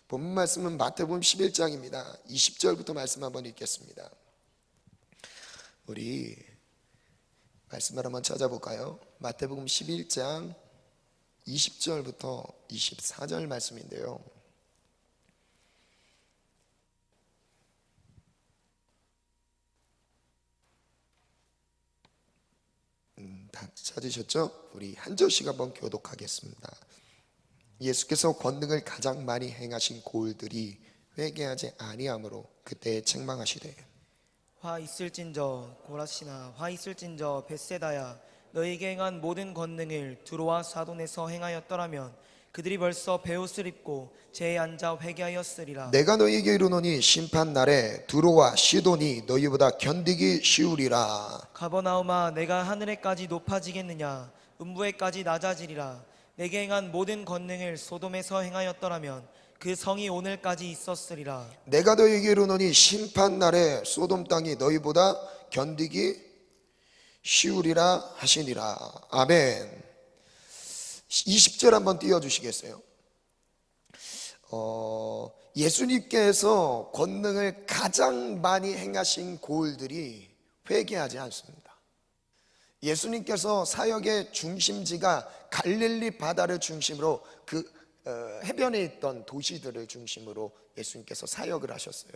본문 말씀은 마태복음 11장입니다. 20절부터 말씀 한번 읽겠습니다. 우리 말씀을 한번 찾아볼까요? 마태복음 11장 20절부터 24절 말씀인데요. 다 찾으셨죠? 우리 한 절씩 한번 교독하겠습니다. 예수께서 권능을 가장 많이 행하신 고을들이 회개하지 아니하므로 그때 책망하시되 화 있을진저 고라시나 화 있을진저 벳세다야 너희에게 행한 모든 권능을 두로와 사돈에서 행하였더라면 그들이 벌써 베옷을 입고 제에 앉아 회개하였으리라. 내가 너희에게 이르노니 심판날에 두로와 시돈이 너희보다 견디기 쉬우리라. 가버나움아 내가 하늘에까지 높아지겠느냐 음부에까지 낮아지리라. 내게 행한 모든 권능을 소돔에서 행하였더라면 그 성이 오늘까지 있었으리라. 내가 너희에게 이르노니 심판날에 소돔 땅이 너희보다 견디기 쉬우리라 하시니라. 아멘. 20절 한번 띄워주시겠어요? 예수님께서 권능을 가장 많이 행하신 고을들이 회개하지 않습니다. 예수님께서 사역의 중심지가 갈릴리 바다를 중심으로 그 해변에 있던 도시들을 중심으로 예수님께서 사역을 하셨어요.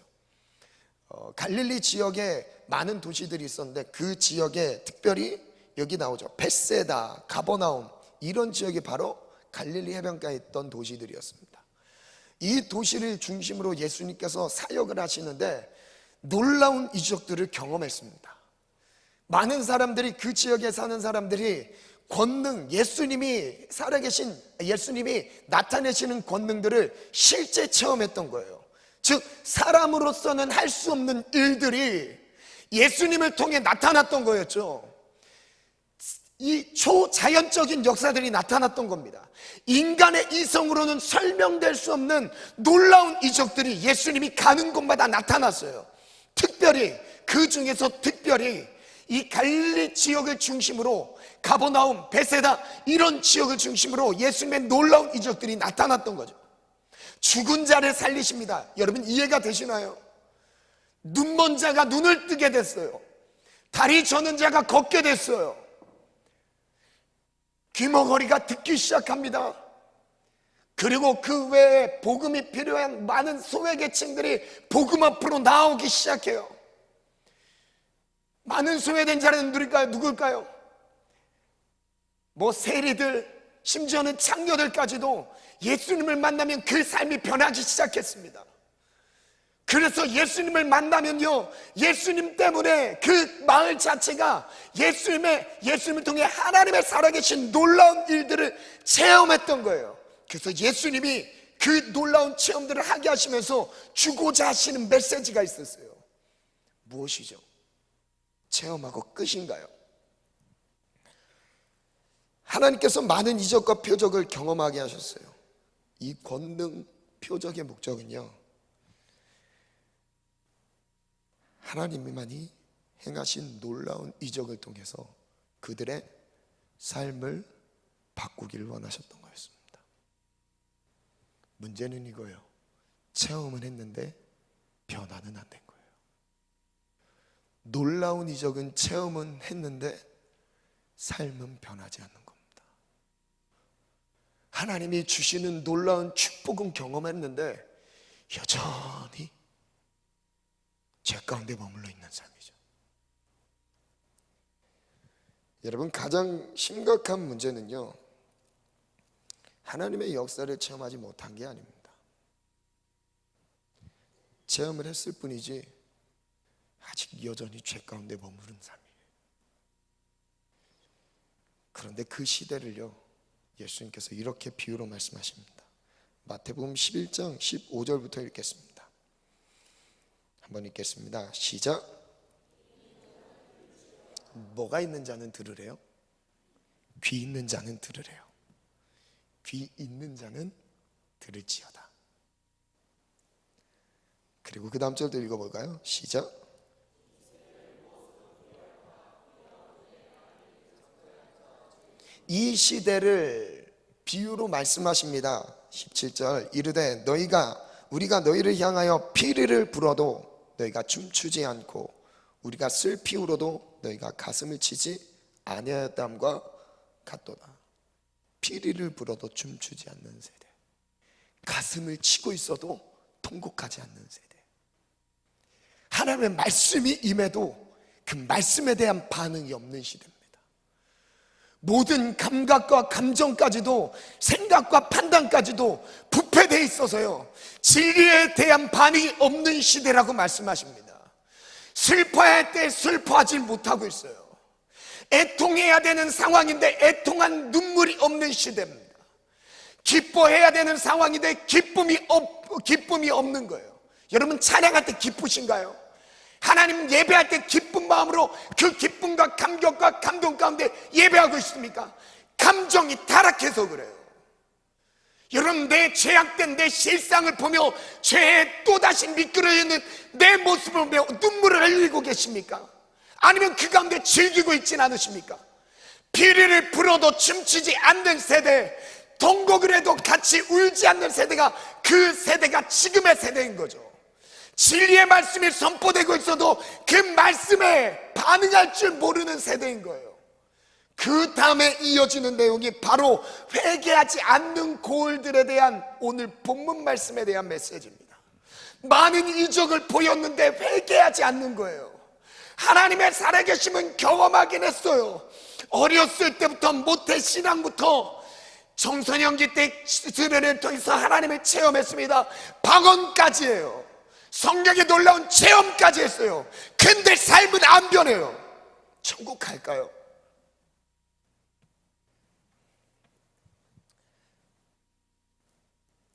갈릴리 지역에 많은 도시들이 있었는데 그 지역에 특별히 여기 나오죠. 벳세다, 가버나움 이런 지역이 바로 갈릴리 해변가에 있던 도시들이었습니다. 이 도시를 중심으로 예수님께서 사역을 하시는데 놀라운 이적들을 경험했습니다. 많은 사람들이 그 지역에 사는 사람들이 권능, 예수님이 살아계신 예수님이 나타내시는 권능들을 실제 체험했던 거예요. 즉 사람으로서는 할 수 없는 일들이 예수님을 통해 나타났던 거였죠. 이 초자연적인 역사들이 나타났던 겁니다. 인간의 이성으로는 설명될 수 없는 놀라운 이적들이 예수님이 가는 곳마다 나타났어요. 특별히 그 중에서 특별히 이 갈릴리 지역을 중심으로 가버나움, 벳세다 이런 지역을 중심으로 예수님의 놀라운 이적들이 나타났던 거죠. 죽은 자를 살리십니다. 여러분 이해가 되시나요? 눈먼 자가 눈을 뜨게 됐어요. 다리 저는 자가 걷게 됐어요. 귀머거리가 듣기 시작합니다. 그리고 그 외에 복음이 필요한 많은 소외계층들이 복음 앞으로 나오기 시작해요. 많은 소외된 자는 누굴까요? 세리들, 심지어는 창녀들까지도 예수님을 만나면 그 삶이 변하기 시작했습니다. 그래서 예수님을 만나면요, 예수님 때문에 그 마을 자체가 예수님을 통해 하나님의 살아계신 놀라운 일들을 체험했던 거예요. 그래서 예수님이 그 놀라운 체험들을 하게 하시면서 주고자 하시는 메시지가 있었어요. 무엇이죠? 체험하고 끝인가요? 하나님께서 많은 이적과 표적을 경험하게 하셨어요. 이 권능 표적의 목적은요, 하나님만이 행하신 놀라운 이적을 통해서 그들의 삶을 바꾸기를 원하셨던 거였습니다. 문제는 이거예요. 체험은 했는데 변화는 안 된 거예요. 놀라운 이적은 체험은 했는데 삶은 변하지 않는 겁니다. 하나님이 주시는 놀라운 축복은 경험했는데 여전히 죄 가운데 머물러 있는 삶이죠. 여러분 가장 심각한 문제는요, 하나님의 역사를 체험하지 못한 게 아닙니다. 체험을 했을 뿐이지 아직 여전히 죄 가운데 머무른 삶이에요. 그런데 그 시대를요, 예수님께서 이렇게 비유로 말씀하십니다. 마태복음 11장 15절부터 읽겠습니다. 한번 읽겠습니다. 시작. 뭐가 있는 자는 들으래요? 귀 있는 자는 들으래요. 귀 있는 자는 들을지어다. 그리고 그 다음 절도 읽어볼까요? 시작. 이 시대를 비유로 말씀하십니다. 17절. 이르되 너희가 우리가 너희를 향하여 피리를 불어도 너희가 춤추지 않고 우리가 슬피 울어도 너희가 가슴을 치지 아니하였담과 같도다. 피리를 불어도 춤추지 않는 세대, 가슴을 치고 있어도 통곡하지 않는 세대, 하나님의 말씀이 임해도 그 말씀에 대한 반응이 없는 시대입니다. 모든 감각과 감정까지도, 생각과 판단까지도 부패되어 있어서요, 진리에 대한 반응이 없는 시대라고 말씀하십니다. 슬퍼할 때 슬퍼하지 못하고 있어요. 애통해야 되는 상황인데 애통한 눈물이 없는 시대입니다. 기뻐해야 되는 상황인데 기쁨이 없는 거예요. 여러분, 찬양할 때 기쁘신가요? 하나님 예배할 때 기쁜 마음으로 그 기쁨과 감격과 감동 가운데 예배하고 있습니까? 감정이 타락해서 그래요. 여러분, 내 죄악된 내 실상을 보며 죄에 또다시 미끄러지는 내 모습을 보며 눈물을 흘리고 계십니까? 아니면 그 가운데 즐기고 있진 않으십니까? 피리를 불어도 춤추지 않는 세대, 통곡을 해도 같이 울지 않는 세대가 그 세대가 지금의 세대인 거죠. 진리의 말씀이 선포되고 있어도 그 말씀에 반응할 줄 모르는 세대인 거예요. 그 다음에 이어지는 내용이 바로 회개하지 않는 고을들에 대한 오늘 본문 말씀에 대한 메시지입니다. 많은 이적을 보였는데 회개하지 않는 거예요. 하나님의 살아계심은 경험하긴 했어요. 어렸을 때부터 모태신앙부터 청소년기 때 수련을 통해서 하나님을 체험했습니다. 방언까지예요. 성령의 놀라운 체험까지 했어요. 근데 삶은 안 변해요. 천국 갈까요?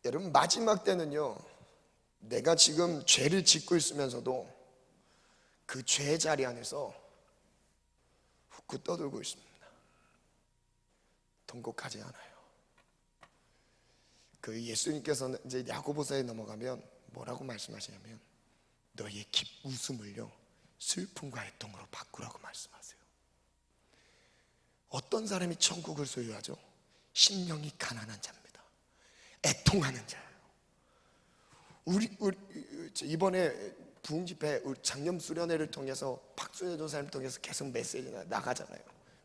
여러분, 마지막 때는요, 내가 지금 죄를 짓고 있으면서도 그 죄의 자리 안에서 훅 떠들고 있습니다. 통곡하지 않아요. 그 예수님께서는 이제 야고보서에 넘어가면 뭐라고 말씀하시냐면 너희의 웃음을요 슬픔과 애통으로 바꾸라고 말씀하세요. 어떤 사람이 천국을 소유하죠? 심령이 가난한 자입니다. 애통하는 자예요. 우리 이번에 부흥집회 작년 수련회를 통해서 박순애 전사님을 통해서 계속 메시지가 나가잖아요.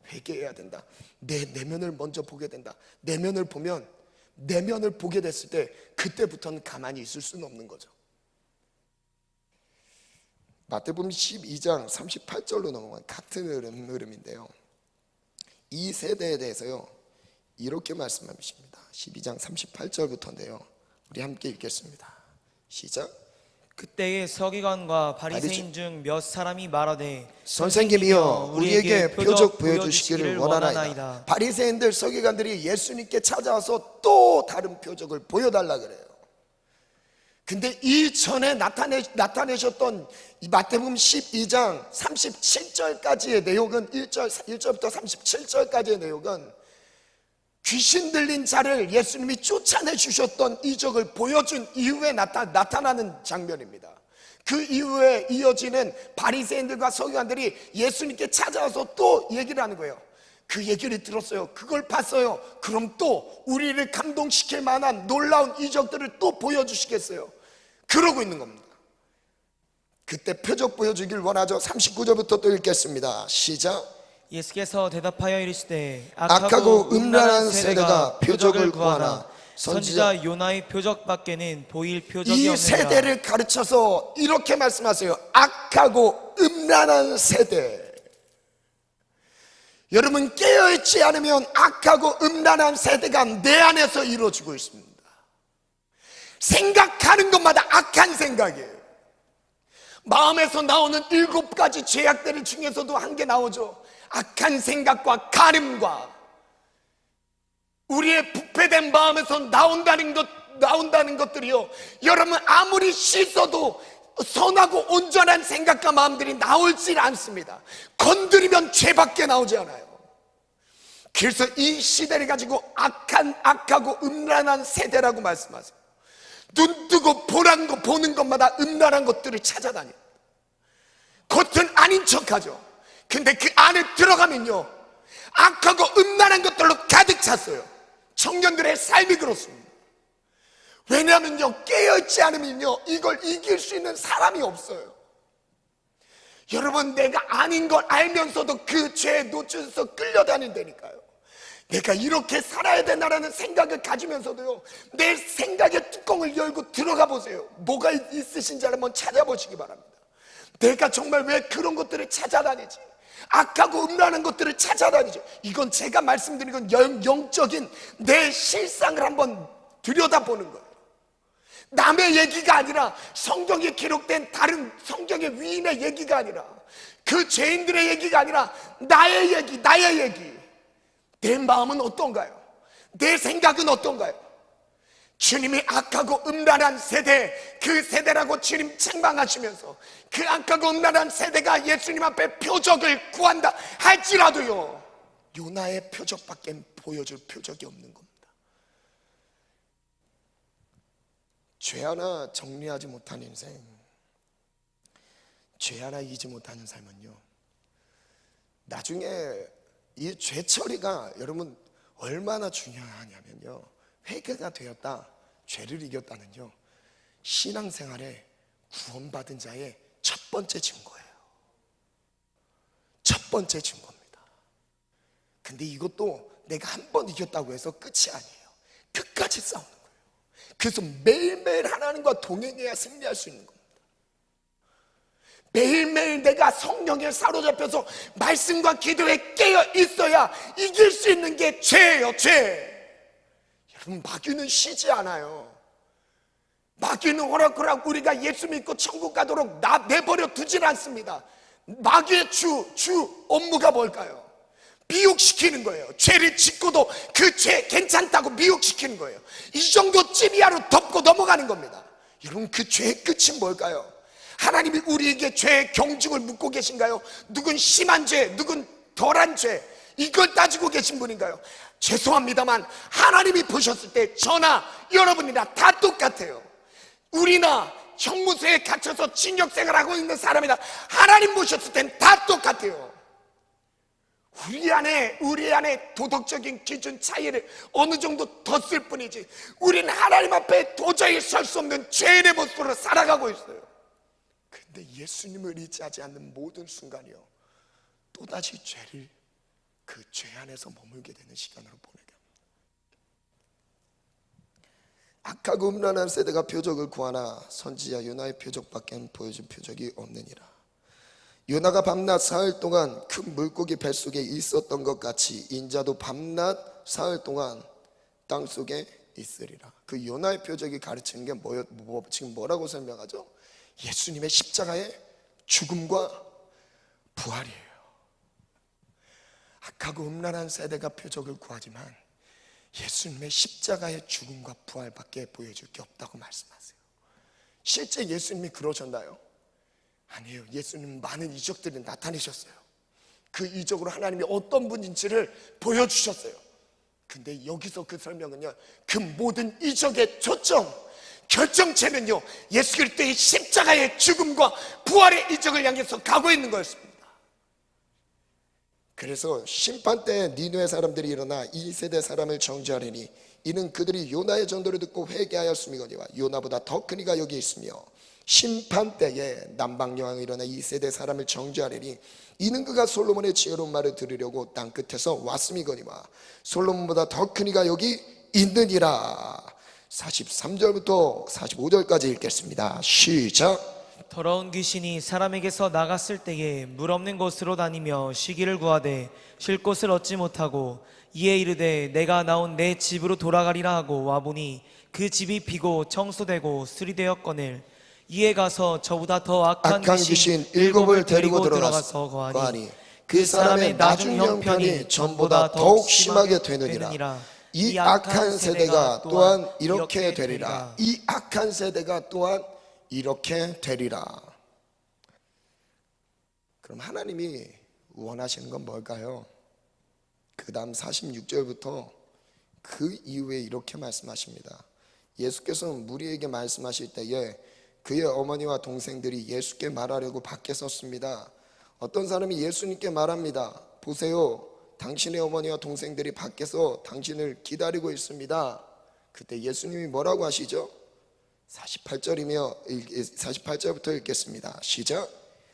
회개해야 된다. 내 내면을 먼저 보게 된다. 내면을 보게 됐을 때 그때부터는 가만히 있을 수는 없는 거죠. 마태복음 12장 38절로 넘어간 같은 흐름인데요, 이 세대에 대해서요 이렇게 말씀하십니다. 12장 38절부터인데요, 우리 함께 읽겠습니다. 시작. 그때에 서기관과 바리새인 중 몇 사람이 말하되 선생님이여 우리에게 표적 보여주시기를 원하나이다. 바리새인들 서기관들이 예수님께 찾아와서 또 다른 표적을 보여달라 그래요. 근데 이전에 나타내셨던 이 마태복음 12장 37절까지의 내용은 1절부터 37절까지의 내용은 귀신 들린 자를 예수님이 쫓아내 주셨던 이적을 보여준 이후에 나타나는 장면입니다. 그 이후에 이어지는 바리새인들과 서기관들이 예수님께 찾아와서 또 얘기를 하는 거예요. 그 얘기를 들었어요. 그걸 봤어요. 그럼 또 우리를 감동시킬 만한 놀라운 이적들을 또 보여주시겠어요? 그러고 있는 겁니다. 그때 표적 보여주길 원하죠. 39절부터 또 읽겠습니다. 시작. 예수께서 대답하여 이르시되 악하고 음란한 세대가 표적을 구하나 선지자 요나의 표적밖에는 보일 표적이 이 없느니라. 세대를 가르쳐서 이렇게 말씀하세요. 악하고 음란한 세대. 여러분, 깨어있지 않으면 악하고 음란한 세대가 내 안에서 이루어지고 있습니다. 생각하는 것마다 악한 생각이에요. 마음에서 나오는 7가지 죄악들 중에서도 한 개 나오죠. 악한 생각과 간음과 우리의 부패된 마음에서 나온다는 것들이요, 여러분 아무리 씻어도 선하고 온전한 생각과 마음들이 나오질 않습니다. 건드리면 죄밖에 나오지 않아요. 그래서 이 시대를 가지고 악하고 음란한 세대라고 말씀하세요. 눈 뜨고 보는 것마다 음란한 것들을 찾아다녀요. 겉은 아닌 척하죠. 근데 그 안에 들어가면요 악하고 음란한 것들로 가득 찼어요. 청년들의 삶이 그렇습니다. 왜냐하면요, 깨어있지 않으면요 이걸 이길 수 있는 사람이 없어요. 여러분, 내가 아닌 걸 알면서도 그 죄에 놓쳐서 끌려다닌다니까요. 내가 이렇게 살아야 되나라는 생각을 가지면서도요, 내 생각의 뚜껑을 열고 들어가 보세요. 뭐가 있으신지 한번 찾아보시기 바랍니다. 내가 정말 왜 그런 것들을 찾아다니지? 악하고 음란한 것들을 찾아다니죠. 이건 제가 말씀드린 건 영적인 내 실상을 한번 들여다보는 거예요. 남의 얘기가 아니라, 성경에 기록된 다른 성경의 위인의 얘기가 아니라, 그 죄인들의 얘기가 아니라 나의 얘기, 나의 얘기. 내 마음은 어떤가요? 내 생각은 어떤가요? 주님이 악하고 음란한 세대, 그 세대라고 주님 책망하시면서 그 악하고 음란한 세대가 예수님 앞에 표적을 구한다 할지라도요, 요나의 표적밖에 보여줄 표적이 없는 겁니다. 죄 하나 정리하지 못한 인생, 죄 하나 이기지 못하는 삶은요, 나중에 이 죄 처리가 여러분 얼마나 중요하냐면요, 회개가 되었다, 죄를 이겼다는요, 신앙생활에 구원받은 자의 첫 번째 증거예요. 첫 번째 증거입니다. 근데 이것도 내가 한 번 이겼다고 해서 끝이 아니에요. 끝까지 싸우는 거예요. 그래서 매일매일 하나님과 동행해야 승리할 수 있는 겁니다. 매일매일 내가 성령에 사로잡혀서 말씀과 기도에 깨어 있어야 이길 수 있는 게 죄예요, 죄. 여러분, 마귀는 쉬지 않아요. 마귀는 호락호락 우리가 예수 믿고 천국 가도록 내버려 두질 않습니다. 마귀의 주 업무가 뭘까요? 미혹시키는 거예요. 죄를 짓고도 그 죄 괜찮다고 미혹시키는 거예요. 이 정도 찌비아로 덮고 넘어가는 겁니다. 여러분, 그 죄의 끝이 뭘까요? 하나님이 우리에게 죄의 경중을 묻고 계신가요? 누군 심한 죄, 누군 덜한 죄, 이걸 따지고 계신 분인가요? 죄송합니다만 하나님이 보셨을 때 저나 여러분이나 다 똑같아요. 우리나 형무소에 갇혀서 징역 생활하고 있는 사람이나 하나님 보셨을 땐 다 똑같아요. 우리 안에 도덕적인 기준 차이를 어느 정도 뒀을 뿐이지, 우리는 하나님 앞에 도저히 설 수 없는 죄인의 모습으로 살아가고 있어요. 근데 예수님을 의지하지 않는 모든 순간이요, 또다시 죄를, 그 죄 안에서 머물게 되는 시간으로 보내게 합니다. 악하고 음란한 세대가 표적을 구하나 선지자 요나의 표적밖에 보여준 표적이 없느니라. 요나가 밤낮 사흘 동안 큰 물고기 뱃속에 있었던 것 같이 인자도 밤낮 사흘 동안 땅속에 있으리라. 그 요나의 표적이 가르치는 게 지금 뭐라고 설명하죠? 예수님의 십자가의 죽음과 부활이에요. 악하고 음란한 세대가 표적을 구하지만 예수님의 십자가의 죽음과 부활밖에 보여줄 게 없다고 말씀하세요. 실제 예수님이 그러셨나요? 아니에요. 예수님은 많은 이적들이 나타내셨어요. 그 이적으로 하나님이 어떤 분인지를 보여주셨어요. 근데 여기서 그 설명은요, 그 모든 이적의 초점, 결정체는요, 예수 그리스도의 십자가의 죽음과 부활의 이적을 향해서 가고 있는 거였습니다. 그래서 심판 때 니느웨 사람들이 일어나 이 세대 사람을 정죄하리니 이는 그들이 요나의 전도를 듣고 회개하였음이거니와 요나보다 더 큰 이가 여기 있으며, 심판 때에 남방 여왕이 일어나 이 세대 사람을 정죄하리니 이는 그가 솔로몬의 지혜로운 말을 들으려고 땅 끝에서 왔음이거니와 솔로몬보다 더 큰 이가 여기 있느니라. 43절부터 45절까지 읽겠습니다. 시작. 더러운 귀신이 사람에게서 나갔을 때에 물 없는 곳으로 다니며 쉬기를 구하되 쉴 곳을 얻지 못하고 이에 이르되 내가 나온 내 집으로 돌아가리라 하고 와보니 그 집이 비고 청소되고 수리되었거늘 이에 가서 저보다 더 악한 귀신 일곱을 데리고 들어가서 거하니 그 사람의 나중 형편이 전보다 더욱 심하게 되느니라. 이 악한 세대가 또한 이렇게 되리라. 이 악한 세대가 또한 이렇게 되리라. 그럼 하나님이 원하시는 건 뭘까요? 그 다음 46절부터 그 이후에 이렇게 말씀하십니다. 예수께서는 무리에게 말씀하실 때에 그의 어머니와 동생들이 예수께 말하려고 밖에 섰습니다. 어떤 사람이 예수님께 말합니다. 보세요, 당신의 어머니와 동생들이 밖에서 당신을 기다리고 있습니다. 그때 예수님이 뭐라고 하시죠? 48절이며 48절부터 읽겠습니다. 시작.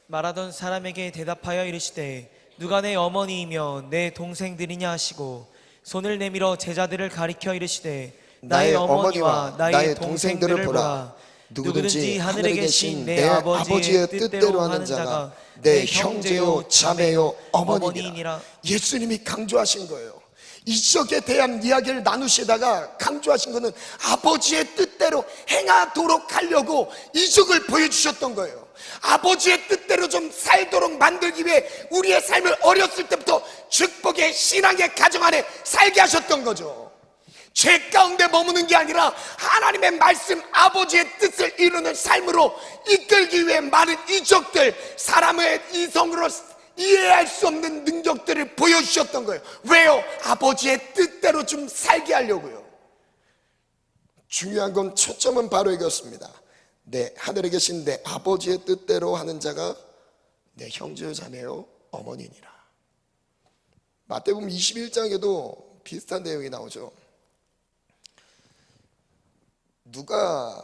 말하던 사람에게 대답하여 이르시되 누가 내 어머니이며 내 동생들이냐 하시고 손을 내밀어 제자들을 가리켜 이르시되 나의 어머니와 나의 동생들을 보라. 누구든지 하늘에 계신 내 아버지의 뜻대로 하는 자가 내 형제요 자매요 어머니니라. 예수님이 강조하신 거예요. 이적에 대한 이야기를 나누시다가 강조하신 것은 아버지의 뜻대로 행하도록 하려고 이적을 보여주셨던 거예요. 아버지의 뜻대로 좀 살도록 만들기 위해 우리의 삶을 어렸을 때부터 축복의 신앙의 가정 안에 살게 하셨던 거죠. 죄 가운데 머무는 게 아니라 하나님의 말씀, 아버지의 뜻을 이루는 삶으로 이끌기 위해 많은 이적들, 사람의 이성으로 이해할 수 없는 능력들을 보여주셨던 거예요. 왜요? 아버지의 뜻대로 좀 살게 하려고요. 중요한 건 초점은 바로 이것입니다. 내 하늘에 계신 내 아버지의 뜻대로 하는 자가 내 형제요 자매요 어머니니라. 마태복음 21장에도 비슷한 내용이 나오죠. 누가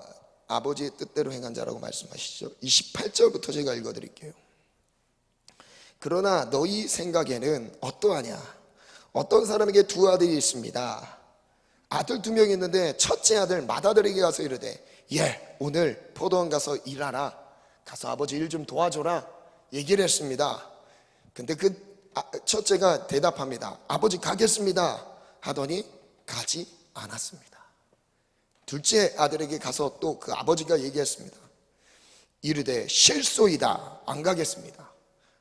아버지의 뜻대로 행한 자라고 말씀하시죠? 28절부터 제가 읽어드릴게요. 그러나 너희 생각에는 어떠하냐? 어떤 사람에게 두 아들이 있습니다. 아들 두 명이 있는데 첫째 아들 맏아들에게 가서 이르되 예, 오늘 포도원 가서 일하라. 가서 아버지 일 좀 도와줘라. 얘기를 했습니다. 근데 그 첫째가 대답합니다. 아버지 가겠습니다. 하더니 가지 않았습니다. 둘째 아들에게 가서 또 그 아버지가 얘기했습니다. 이르되 실소이다. 안 가겠습니다.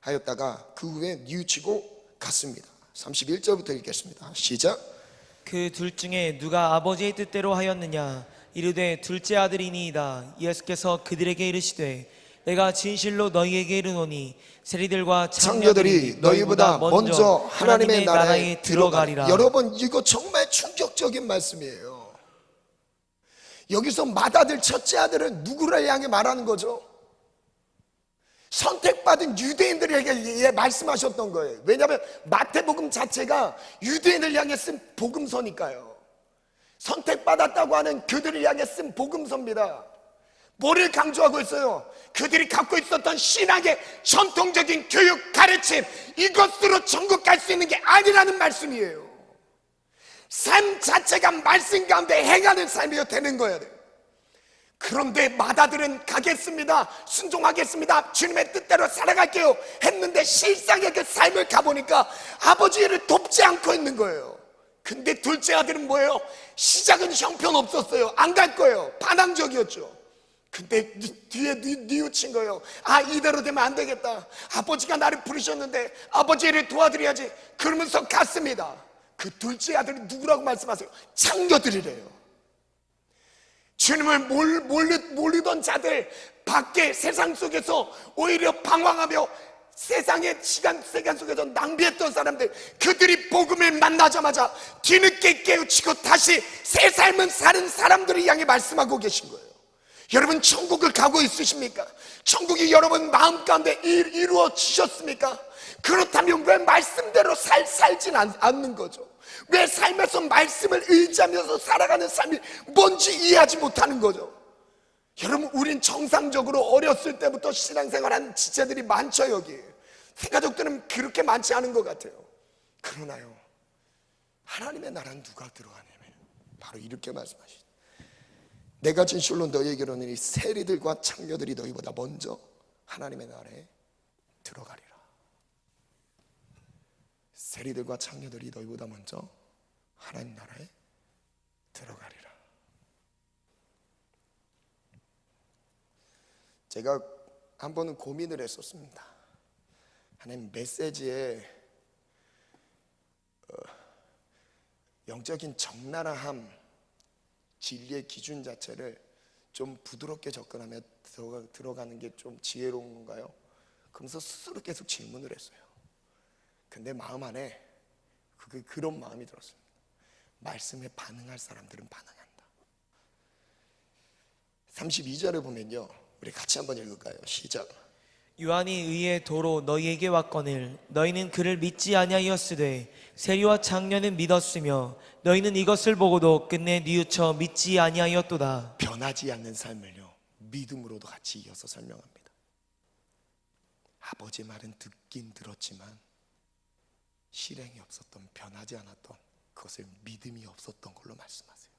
하였다가 그 후에 뉘우치고 갔습니다. 31절부터 읽겠습니다. 시작. 그 둘 중에 누가 아버지의 뜻대로 하였느냐? 이르되 둘째 아들이니이다. 예수께서 그들에게 이르시되 내가 진실로 너희에게 이르노니 세리들과 창녀들이 너희보다 먼저 하나님의 나라에 들어가리라. 여러분, 이거 정말 충격적인 말씀이에요. 여기서 맏아들 첫째 아들은 누구를 향해 말하는 거죠? 선택받은 유대인들에게 말씀하셨던 거예요. 왜냐하면 마태복음 자체가 유대인을 향해 쓴 복음서니까요. 선택받았다고 하는 그들을 향해 쓴 복음서입니다. 뭐를 강조하고 있어요? 그들이 갖고 있었던 신학의 전통적인 교육, 가르침, 이것으로 천국 갈 수 있는 게 아니라는 말씀이에요. 삶 자체가 말씀 가운데 행하는 삶이 되는 거예요. 그런데 맏아들은 가겠습니다, 순종하겠습니다, 주님의 뜻대로 살아갈게요 했는데 실상의 그 삶을 가보니까 아버지를 돕지 않고 있는 거예요. 근데 둘째 아들은 뭐예요? 시작은 형편없었어요. 안 갈 거예요. 반항적이었죠. 근데 뒤에 뉘우친 거예요. 아, 이대로 되면 안 되겠다. 아버지가 나를 부르셨는데 아버지를 도와드려야지. 그러면서 갔습니다. 그 둘째 아들이 누구라고 말씀하세요? 창녀들이래요. 주님을 모르던 자들, 밖에 세상 속에서 오히려 방황하며 세상의 시간 속에서 낭비했던 사람들, 그들이 복음을 만나자마자 뒤늦게 깨우치고 다시 새 삶을 사는 사람들을 향해 말씀하고 계신 거예요. 여러분, 천국을 가고 있으십니까? 천국이 여러분 마음 가운데 이루어지셨습니까? 그렇다면 왜 말씀대로 살진 않는 거죠? 왜 삶에서 말씀을 의지하면서 살아가는 삶이 뭔지 이해하지 못하는 거죠? 여러분, 우린 정상적으로 어렸을 때부터 신앙생활한 지체들이 많죠. 여기 새가족들은 그렇게 많지 않은 것 같아요. 그러나요, 하나님의 나라는 누가 들어가냐면 바로 이렇게 말씀하시죠. 내가 진실로 너희에게로는 이 세리들과 창녀들이 너희보다 먼저 하나님의 나라에 들어가리라. 세리들과 창녀들이 너희보다 먼저 하나님 나라에 들어가리라. 제가 한 번은 고민을 했었습니다. 하나님 메시지에 영적인 적나라함, 진리의 기준 자체를 좀 부드럽게 접근하며 들어가는 게 좀 지혜로운 건가요? 그러면서 스스로 계속 질문을 했어요. 근데 마음 안에 그런 마음이 들었습니다. 말씀에 반응할 사람들은 반응한다. 32절을 보면요, 우리 같이 한번 읽을까요? 시작. 요한이 의의 도로 너희에게 왔거늘 너희는 그를 믿지 아니하였으되 세리와 장년은 믿었으며 너희는 이것을 보고도 끝내 뉘우쳐 믿지 아니하였도다. 변하지 않는 삶을요, 믿음으로도 같이 이어서 설명합니다. 아버지 말은 듣긴 들었지만 실행이 없었던, 변하지 않았던, 그것을 믿음이 없었던 걸로 말씀하세요.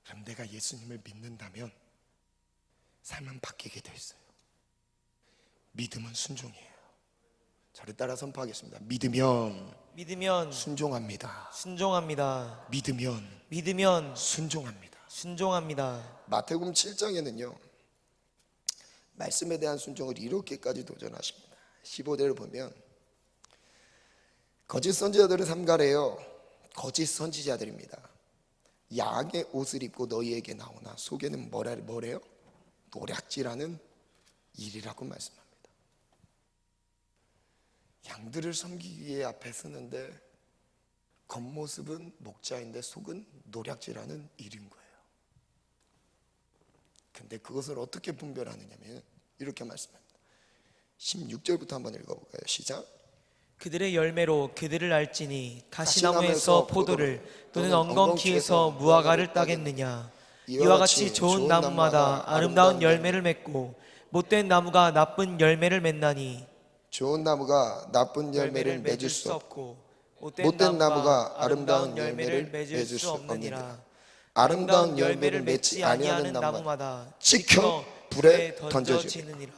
그럼 내가 예수님을 믿는다면 삶은 바뀌게 돼 있어요. 믿음은 순종이에요. 저를 따라 선포하겠습니다. 믿으면 순종합니다. 순종합니다. 믿으면 순종합니다. 순종합니다. 마태복음 7장에는요 말씀에 대한 순종을 이렇게까지 도전하십니다. 15절을 보면 거짓 선지자들을 삼가래요. 거짓 선지자들입니다. 양의 옷을 입고 너희에게 나오나 속에는 뭐래요? 노략질하는 일이라고 말씀합니다. 양들을 섬기기 위해 앞에 서는데 겉모습은 목자인데 속은 노략질하는 일인 거예요. 근데 그것을 어떻게 분별하느냐면 이렇게 말씀합니다. 16절부터 한번 읽어볼까요? 시작. 그들의 열매로 그들을 알지니 가시나무에서 포도를 또는 엉겅퀴에서 무화과를 따겠느냐. 이와 같이 좋은 나무마다 아름다운 열매를 맺고 못된 나무가 나쁜 열매를 맺나니 좋은 나무가 나쁜 열매를 맺을 수 없고 못된 나무가 아름다운 열매를 맺을 수 없느니라. 아름다운 열매를 맺지 아니하는 나무마다 찍혀 불에 던져지느니라.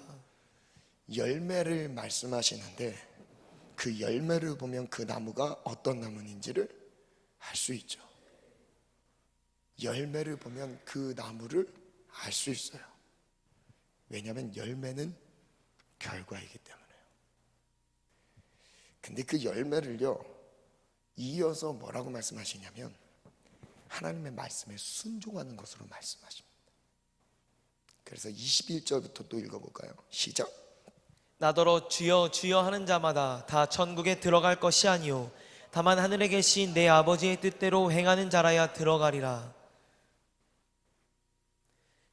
열매를 말씀하시는데 그 열매를 보면 그 나무가 어떤 나무인지를 알 수 있죠. 열매를 보면 그 나무를 알 수 있어요. 왜냐하면 열매는 결과이기 때문에요. 근데 그 열매를요 이어서 뭐라고 말씀하시냐면 하나님의 말씀에 순종하는 것으로 말씀하십니다. 그래서 21절부터 또 읽어볼까요? 시작. 나더러 주여 주여 하는 자마다 다 천국에 들어갈 것이 아니요 다만 하늘에 계신 내 아버지의 뜻대로 행하는 자라야 들어가리라.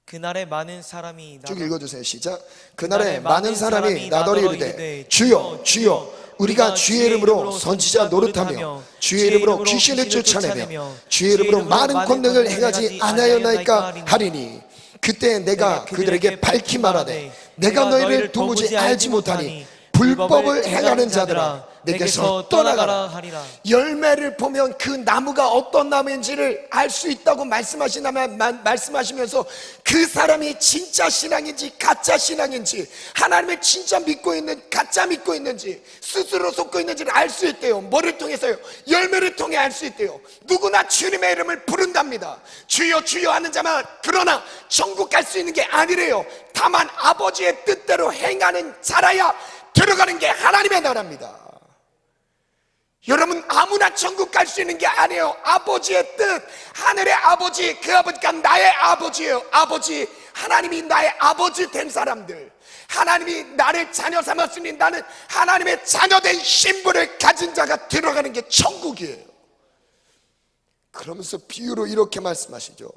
그날에 많은 사람이 쭉 읽어주세요. 시작. 그날에 많은 사람이 나더러 이르되 주여 주여 우리가 주의 이름으로 선지자 노릇하며 주의 이름으로 귀신을 쫓아내며 주의 이름으로 많은 권능을 행하지 아니하였나이까 하리니 그때 내가 그들에게 밝히 말하되 내가 너희를 도무지 알지 못하니 불법을 행하는 자들아 내게서 떠나가라 하리라. 열매를 보면 그 나무가 어떤 나무인지를 알 수 있다고 말씀하시면서 그 사람이 진짜 신앙인지 가짜 신앙인지 하나님을 진짜 믿고 있는 가짜 믿고 있는지 스스로 속고 있는지를 알 수 있대요. 뭐를 통해서요? 열매를 통해 알 수 있대요. 누구나 주님의 이름을 부른답니다. 주여 주여 하는 자만. 그러나 천국 갈 수 있는 게 아니래요. 다만 아버지의 뜻대로 행하는 자라야 들어가는 게 하나님의 나라입니다. 여러분 아무나 천국 갈 수 있는 게 아니에요. 아버지의 뜻, 하늘의 아버지, 그 아버지가 나의 아버지예요. 아버지, 하나님이 나의 아버지 된 사람들, 하나님이 나를 자녀 삼았으니 나는 하나님의 자녀된 신분을 가진 자가 들어가는 게 천국이에요. 그러면서 비유로 이렇게 말씀하시죠.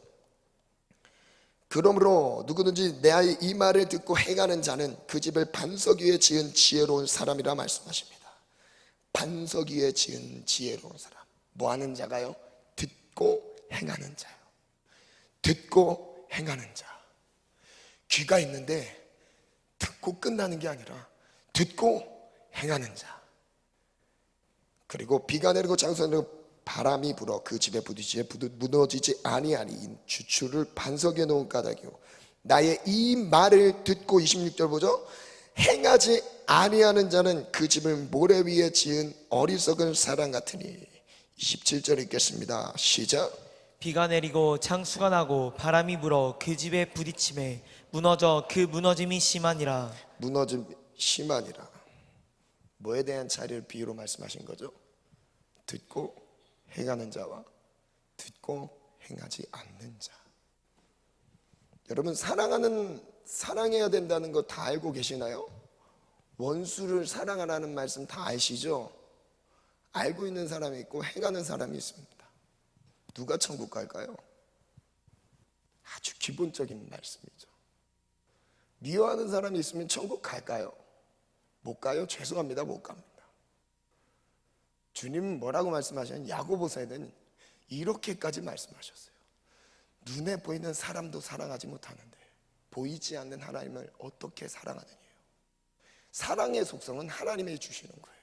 그러므로 누구든지 내 이 말을 듣고 행하는 자는 그 집을 반석 위에 지은 지혜로운 사람이라 말씀하십니다. 반석 위에 지은 지혜로운 사람. 뭐 하는 자가요? 듣고 행하는 자요. 듣고 행하는 자. 귀가 있는데 듣고 끝나는 게 아니라 듣고 행하는 자. 그리고 비가 내리고 장수가 내리고 바람이 불어 그 집에 부딪히에 무너지지 아니하니 주추를 반석 위에 놓은 까닭이요 나의 이 말을 듣고 26절 보죠. 행하지 아니하는 자는 그 집을 모래 위에 지은 어리석은 사람 같으니. 27절 읽겠습니다. 시작. 비가 내리고 창수가 나고 바람이 불어 그 집에 부딪힘에 무너져 그 무너짐이 심하니라. 무너짐 심하니라. 뭐에 대한 차이를 비유로 말씀하신 거죠? 듣고 행하는 자와 듣고 행하지 않는 자. 여러분 사랑해야 된다는 거 다 알고 계시나요? 원수를 사랑하라는 말씀 다 아시죠? 알고 있는 사람이 있고 행하는 사람이 있습니다. 누가 천국 갈까요? 아주 기본적인 말씀이죠. 미워하는 사람이 있으면 천국 갈까요? 못 가요? 죄송합니다, 못 갑니다. 주님은 뭐라고 말씀하셨냐면 야고보서에는 이렇게까지 말씀하셨어요. 눈에 보이는 사람도 사랑하지 못하는데 보이지 않는 하나님을 어떻게 사랑하느냐요. 사랑의 속성은 하나님이 주시는 거예요.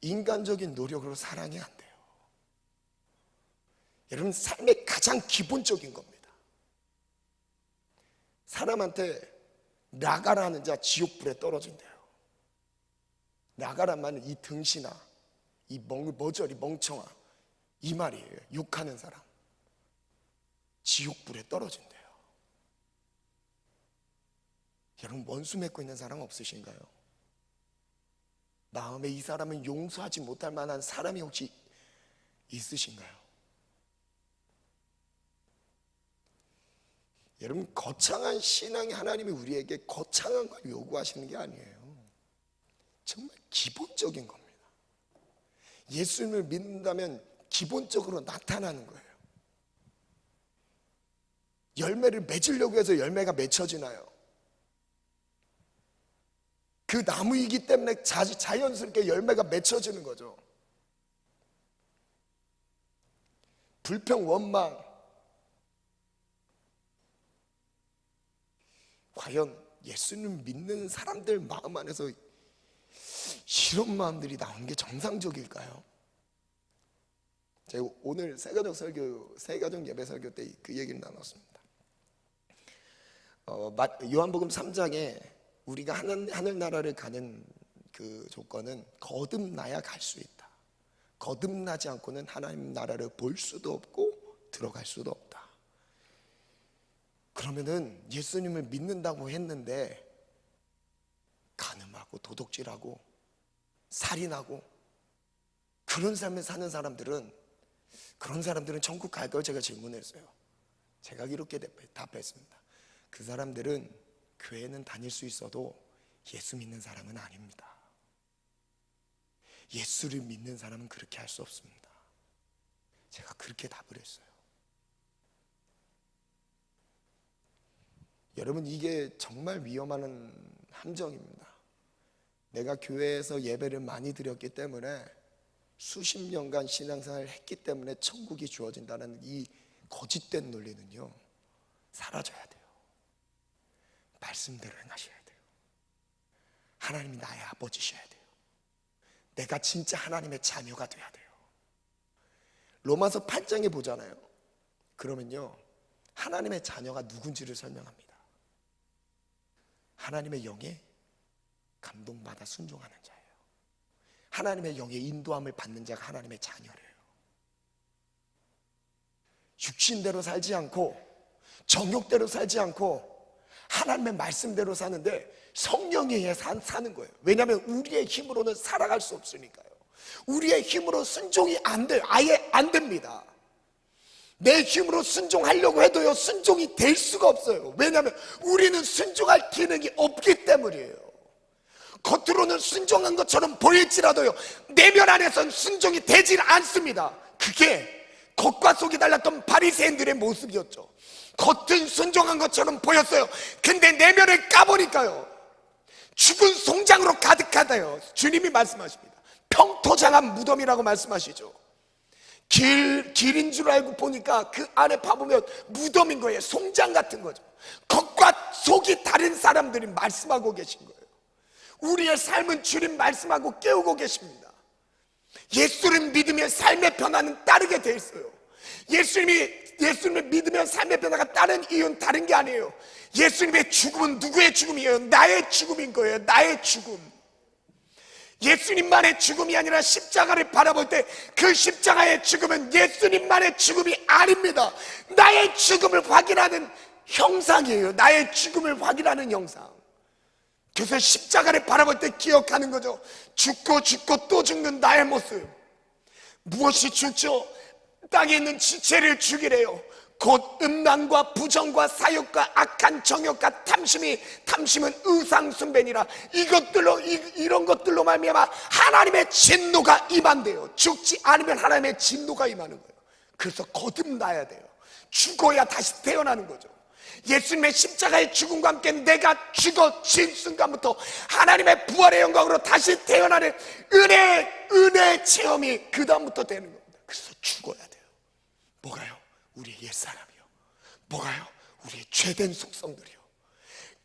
인간적인 노력으로 사랑이 안 돼요. 여러분, 삶의 가장 기본적인 겁니다. 사람한테 나가라 하는 자 지옥불에 떨어진대요. 나가란 말은 이 등신아, 이 머저리 멍청아, 이 말이에요. 욕하는 사람 지옥불에 떨어진대요. 여러분, 원수 맺고 있는 사람 없으신가요? 마음에 이 사람은 용서하지 못할 만한 사람이 혹시 있으신가요? 여러분, 거창한 신앙이 하나님이 우리에게 거창한 걸 요구하시는 게 아니에요. 정말 기본적인 겁니다. 예수님을 믿는다면 기본적으로 나타나는 거예요. 열매를 맺으려고 해서 열매가 맺혀지나요? 그 나무이기 때문에 자연스럽게 열매가 맺혀지는 거죠. 불평, 원망, 과연 예수님 믿는 사람들 마음 안에서 이런 마음들이 나오는 게 정상적일까요? 제가 오늘 새가족 예배 설교 때 그 얘기를 나눴습니다. 요한복음 3장에 우리가 하늘나라를 가는 그 조건은 거듭나야 갈 수 있다. 거듭나지 않고는 하나님 나라를 볼 수도 없고 들어갈 수도 없다. 그러면은 예수님을 믿는다고 했는데 간음하고 도둑질하고 살인하고 그런 삶을 사는 사람들은, 그런 사람들은 천국 갈까요? 제가 질문했어요. 제가 이렇게 답했습니다. 그 사람들은 교회는 다닐 수 있어도 예수 믿는 사람은 아닙니다. 예수를 믿는 사람은 그렇게 할 수 없습니다. 제가 그렇게 답을 했어요. 여러분, 이게 정말 위험한 함정입니다. 내가 교회에서 예배를 많이 드렸기 때문에 수십 년간 신앙생활을 했기 때문에 천국이 주어진다는 이 거짓된 논리는요, 사라져야 돼요. 말씀대로 행하셔야 돼요. 하나님이 나의 아버지셔야 돼요. 내가 진짜 하나님의 자녀가 돼야 돼요. 로마서 8장에 보잖아요. 그러면요, 하나님의 자녀가 누군지를 설명합니다. 하나님의 영에 감동받아 순종하는 자예요. 하나님의 영의 인도함을 받는 자가 하나님의 자녀래요. 육신대로 살지 않고 정욕대로 살지 않고 하나님의 말씀대로 사는데 성령에 의해 사는 거예요. 왜냐하면 우리의 힘으로는 살아갈 수 없으니까요. 우리의 힘으로 순종이 안 돼요. 아예 안 됩니다. 내 힘으로 순종하려고 해도요, 순종이 될 수가 없어요. 왜냐하면 우리는 순종할 기능이 없기 때문이에요. 겉으로는 순종한 것처럼 보일지라도요, 내면 안에서는 순종이 되질 않습니다. 그게 겉과 속이 달랐던 바리새인들의 모습이었죠. 겉은 순종한 것처럼 보였어요. 근데 내면을 까보니까요, 죽은 송장으로 가득하다요. 주님이 말씀하십니다. 평토장한 무덤이라고 말씀하시죠. 길인 줄 알고 보니까 그 안에 봐보면 무덤인 거예요. 송장 같은 거죠. 겉과 속이 다른 사람들이 말씀하고 계신 거예요. 우리의 삶은 주님 말씀하고 깨우고 계십니다. 예수를 믿으면 삶의 변화는 따르게 돼 있어요. 예수님을 믿으면 삶의 변화가 따른 이유는 다른 게 아니에요. 예수님의 죽음은 누구의 죽음이에요? 나의 죽음인 거예요. 나의 죽음. 예수님만의 죽음이 아니라 십자가를 바라볼 때 그 십자가의 죽음은 예수님만의 죽음이 아닙니다. 나의 죽음을 확인하는 형상이에요. 나의 죽음을 확인하는 형상. 그래서 십자가를 바라볼 때 기억하는 거죠. 죽고 또 죽는 나의 모습. 무엇이 죽죠? 땅에 있는 지체를 죽이래요. 곧 음란과 부정과 사욕과 악한 정욕과 탐심은 의상순변이라. 이런 것들로 말미암아 하나님의 진노가 임한대요. 죽지 않으면 하나님의 진노가 임하는 거예요. 그래서 거듭나야 돼요. 죽어야 다시 태어나는 거죠. 예수님의 십자가의 죽음과 함께 내가 죽어진 순간부터 하나님의 부활의 영광으로 다시 태어나는 은혜 체험이 그 다음부터 되는 겁니다. 그래서 죽어야 돼요. 뭐가요? 우리의 옛사람이요. 뭐가요? 우리의 죄된 속성들이요.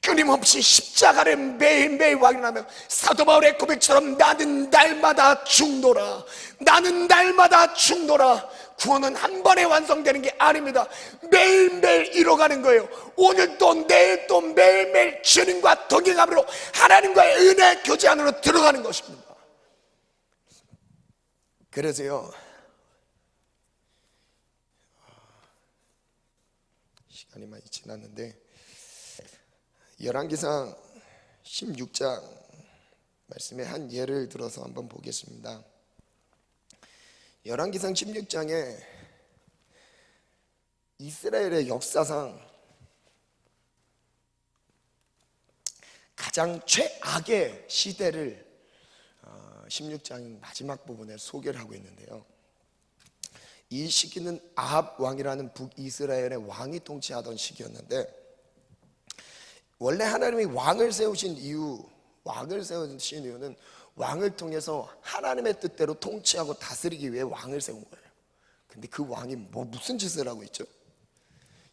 끊임없이 십자가를 매일매일 확인하며 사도 바울의 고백처럼 나는 날마다 죽노라. 나는 날마다 죽노라. 구원은 한 번에 완성되는 게 아닙니다. 매일매일 이뤄가는 거예요. 오늘도 내일도 매일매일 주님과 동행함으로 하나님과의 은혜 교제 안으로 들어가는 것입니다. 그래서요, 시간이 많이 지났는데 열왕기상 16장 말씀의 한 예를 들어서 한번 보겠습니다. 열왕기상 16장에 이스라엘의 역사상 가장 최악의 시대를 16장 마지막 부분에 소개를 하고 있는데요. 이 시기는 아합 왕이라는 북이스라엘의 왕이 통치하던 시기였는데, 원래 하나님이 왕을 세우신 이유는 왕을 통해서 하나님의 뜻대로 통치하고 다스리기 위해 왕을 세운 거예요. 근데 그 왕이 무슨 짓을 하고 있죠?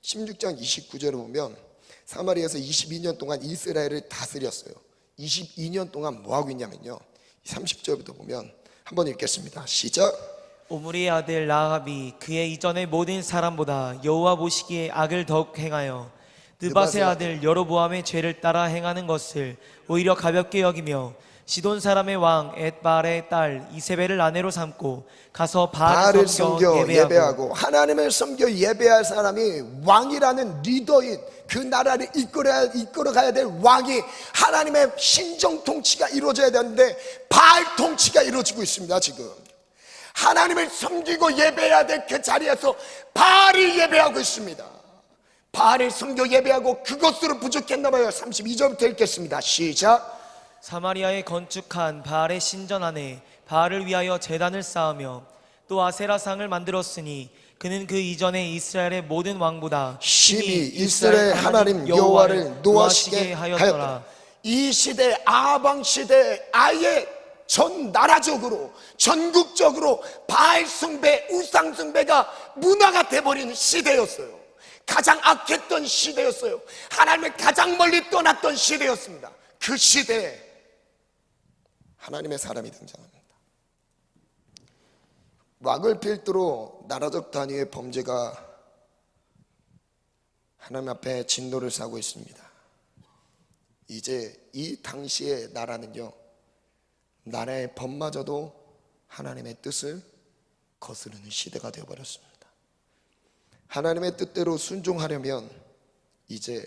16장 29절을 보면 사마리아에서 22년 동안 이스라엘을 다스렸어요. 22년 동안 뭐 하고 있냐면요, 30절부터 보면 한번 읽겠습니다. 시작. 오므리의 아들 라합이 그의 이전의 모든 사람보다 여호와 보시기에 악을 더욱 행하여 느밧의 아들 여로보암의 죄를 따라 행하는 것을 오히려 가볍게 여기며 시돈 사람의 왕 엣바알의 딸 이세벨을 아내로 삼고 가서 바알을 섬겨 예배하고. 하나님을 섬겨 예배할 사람이 왕이라는 리더인, 그 나라를 이끌어가야 될 왕이 하나님의 신정 통치가 이루어져야 되는데 바알 통치가 이루어지고 있습니다. 지금 하나님을 섬기고 예배해야 될 그 자리에서 바알이 예배하고 있습니다. 바알을 섬겨 예배하고 그것으로 부족했나 봐요. 32절부터 읽겠습니다. 시작. 사마리아에 건축한 바알의 신전 안에 바알을 위하여 제단을 쌓으며 또 아세라상을 만들었으니 그는 그 이전에 이스라엘의 모든 왕보다 심히 이스라엘 하나님 여호와를 노하시게 하였더라. 이 시대, 아합 왕 시대, 아예 전 나라적으로 전국적으로 바알 숭배, 우상 숭배가 문화가 돼버린 시대였어요. 가장 악했던 시대였어요. 하나님을 가장 멀리 떠났던 시대였습니다. 그 시대에 하나님의 사람이 등장합니다. 왕을 필두로 나라적 단위의 범죄가 하나님 앞에 진노를 사고 있습니다. 이제 이 당시의 나라는요, 나라의 법마저도 하나님의 뜻을 거스르는 시대가 되어버렸습니다. 하나님의 뜻대로 순종하려면 이제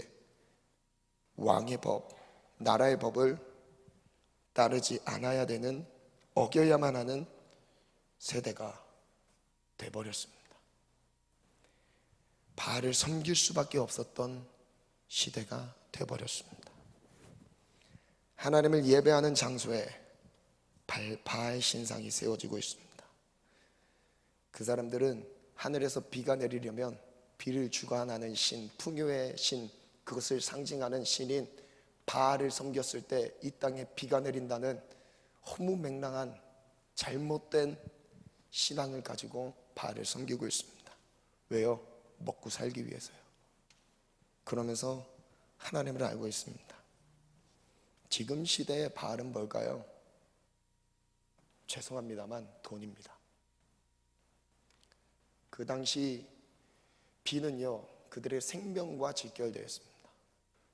왕의 법, 나라의 법을 따르지 않아야 되는, 어겨야만 하는 세대가 되어버렸습니다. 바알을 섬길 수밖에 없었던 시대가 되어버렸습니다. 하나님을 예배하는 장소에 바알 신상이 세워지고 있습니다. 그 사람들은 하늘에서 비가 내리려면 비를 주관하는 신, 풍요의 신, 그것을 상징하는 신인 바알을 섬겼을 때 이 땅에 비가 내린다는 허무맹랑한 잘못된 신앙을 가지고 바알을 섬기고 있습니다. 왜요? 먹고 살기 위해서요. 그러면서 하나님을 알고 있습니다. 지금 시대의 바알은 뭘까요? 죄송합니다만 돈입니다. 그 당시 비는요, 그들의 생명과 직결되어 있습니다.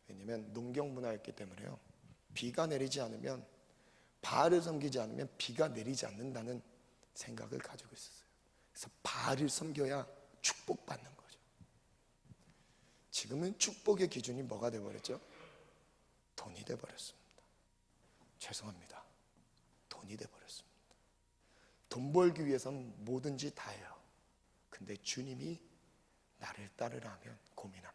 왜냐하면 농경 문화였기 때문에요. 비가 내리지 않으면, 바알을 섬기지 않으면 비가 내리지 않는다는 생각을 가지고 있었어요. 그래서 바알을 섬겨야 축복받는 거죠. 지금은 축복의 기준이 뭐가 되어버렸죠? 돈이 되어버렸습니다. 죄송합니다. 돈이 되어버렸습니다. 돈 벌기 위해서는 뭐든지 다 해요. 근데 주님이 나를 따르라 하면 고민합니다.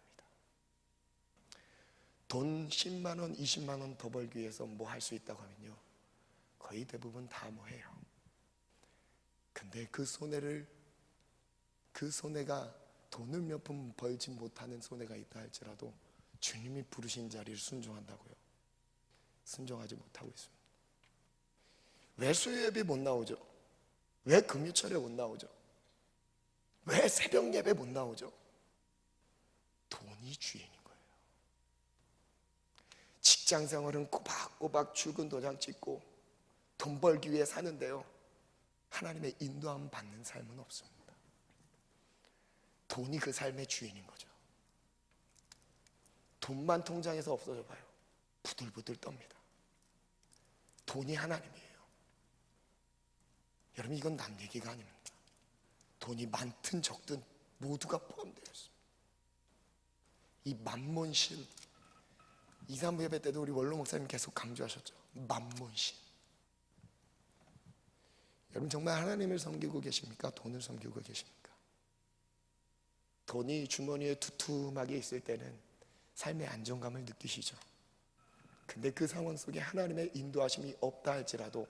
돈 10만 원, 20만 원 더 벌기 위해서 뭐 할 수 있다고 하면요, 거의 대부분 다 뭐 해요. 근데 그 손해가 돈을 몇 푼 벌지 못하는 손해가 있다 할지라도 주님이 부르신 자리를 순종한다고요. 순종하지 못하고 있습니다. 왜 수요 예배 못 나오죠? 왜 금요철에 못 나오죠? 왜 새벽 예배 못 나오죠? 돈이 주인인 거예요. 직장 생활은 꼬박꼬박 출근 도장 찍고 돈 벌기 위해 사는데요, 하나님의 인도함 받는 삶은 없습니다. 돈이 그 삶의 주인인 거죠. 돈만 통장에서 없어져 봐요, 부들부들 떱니다. 돈이 하나님이에요. 여러분, 이건 남 얘기가 아닙니다. 돈이 많든 적든 모두가 포함되어 있습니다. 이 만몬신, 2, 3부 예배 때도 우리 원로 목사님 계속 강조하셨죠. 만몬신. 여러분, 정말 하나님을 섬기고 계십니까? 돈을 섬기고 계십니까? 돈이 주머니에 두툼하게 있을 때는 삶의 안정감을 느끼시죠. 근데 그 상황 속에 하나님의 인도하심이 없다 할지라도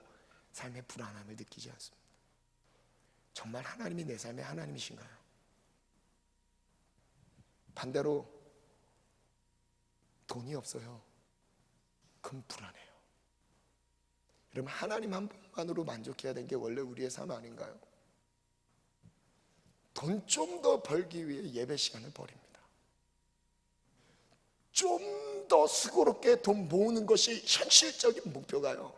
삶의 불안함을 느끼지 않습니다. 정말 하나님이 내 삶의 하나님이신가요? 반대로 돈이 없어요. 그럼 불안해요. 여러분, 하나님 한 분만으로 만족해야 되는 게 원래 우리의 삶 아닌가요? 돈 좀 더 벌기 위해 예배 시간을 버립니다. 좀 더 수고롭게 돈 모으는 것이 현실적인 목표가요,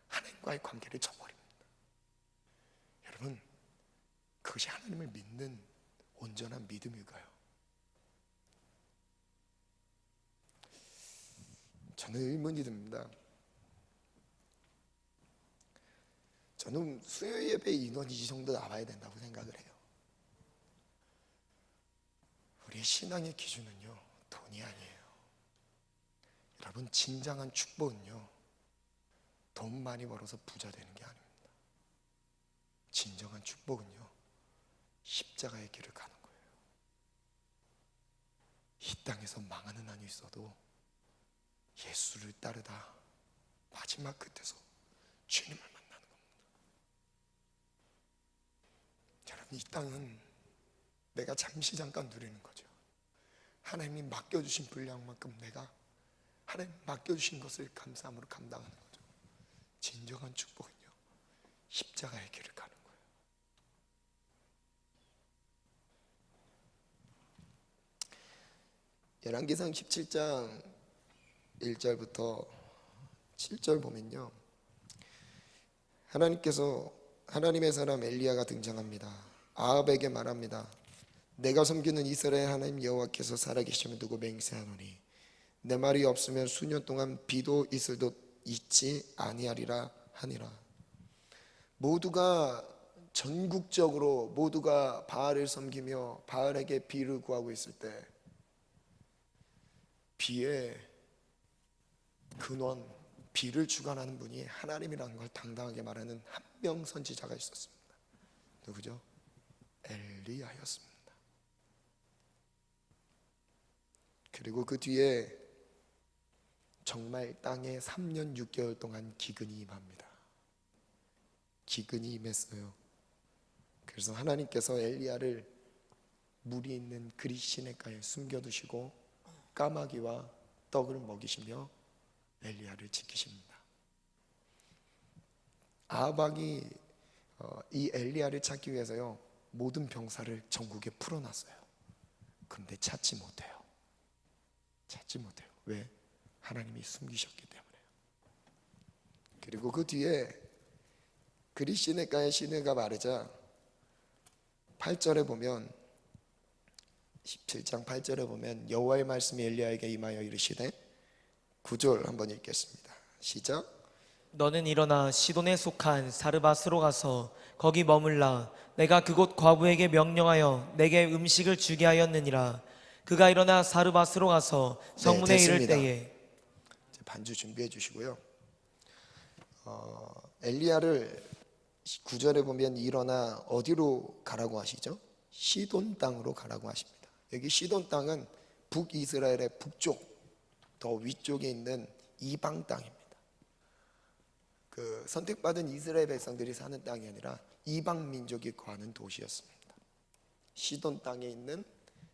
하나님과의 관계를 저버립니다. 여러분, 그것이 하나님을 믿는 온전한 믿음일까요? 저는 의문이 듭니다. 저는 수요 예배 인원이 이 정도 나와야 된다고 생각을 해요. 우리의 신앙의 기준은요, 돈이 아니에요. 여러분, 진정한 축복은요, 돈 많이 벌어서 부자 되는 게 아닙니다. 진정한 축복은요, 십자가의 길을 가는 거예요. 이 땅에서 망하는 한이 있어도 예수를 따르다 마지막 끝에서 주님을 만나는 겁니다. 여러분, 이 땅은 내가 잠깐 누리는 거죠. 하나님이 맡겨주신 분량만큼 내가 하나님 맡겨주신 것을 감사함으로 감당하는 거죠. 진정한 축복은요, 십자가의 길을 가는 거예요. 열왕기상 17장 1절부터 7절 보면요, 하나님의 사람 엘리야가 등장합니다. 아합에게 말합니다. 내가 섬기는 이스라엘 하나님 여호와께서 살아계시면 두고 맹세하노니 내 말이 없으면 수년 동안 비도 이슬도 있지 아니하리라 하니라. 모두가 전국적으로 모두가 바알을 섬기며 바알에게 비를 구하고 있을 때 비의 근원, 비를 주관하는 분이 하나님이라는 걸 당당하게 말하는 한 명 선지자가 있었습니다. 누구죠? 엘리야였습니다. 그리고 그 뒤에 정말 땅에 3년 6개월 동안 기근이 임합니다. 기근이 임했어요. 그래서 하나님께서 엘리야를 물이 있는 그리 시내가에 숨겨두시고 까마귀와 떡을 먹이시며 엘리야를 지키십니다. 아합이 이 엘리야를 찾기 위해서요, 모든 병사를 전국에 풀어놨어요. 근데 찾지 못해요. 왜? 하나님이 숨기셨기 때문에요. 그리고 그 뒤에 그리 시내가에 시내가 마르자 8절에 보면, 17장 8절에 보면 여호와의 말씀이 엘리야에게 임하여 이르시되, 9절 한번 읽겠습니다. 시작. 너는 일어나 시돈에 속한 사르밧으로 가서 거기 머물라. 내가 그곳 과부에게 명령하여 내게 음식을 주게 하였느니라. 그가 일어나 사르밧으로 가서 성문에 이를 됐습니다. 때에. 반주 준비해 주시고요. 엘리야를 9절에 보면 일어나 어디로 가라고 하시죠? 시돈 땅으로 가라고 하십니다. 여기 시돈 땅은 북이스라엘의 북쪽, 더 위쪽에 있는 이방 땅입니다. 그 선택받은 이스라엘 백성들이 사는 땅이 아니라 이방 민족이 거하는 도시였습니다. 시돈 땅에 있는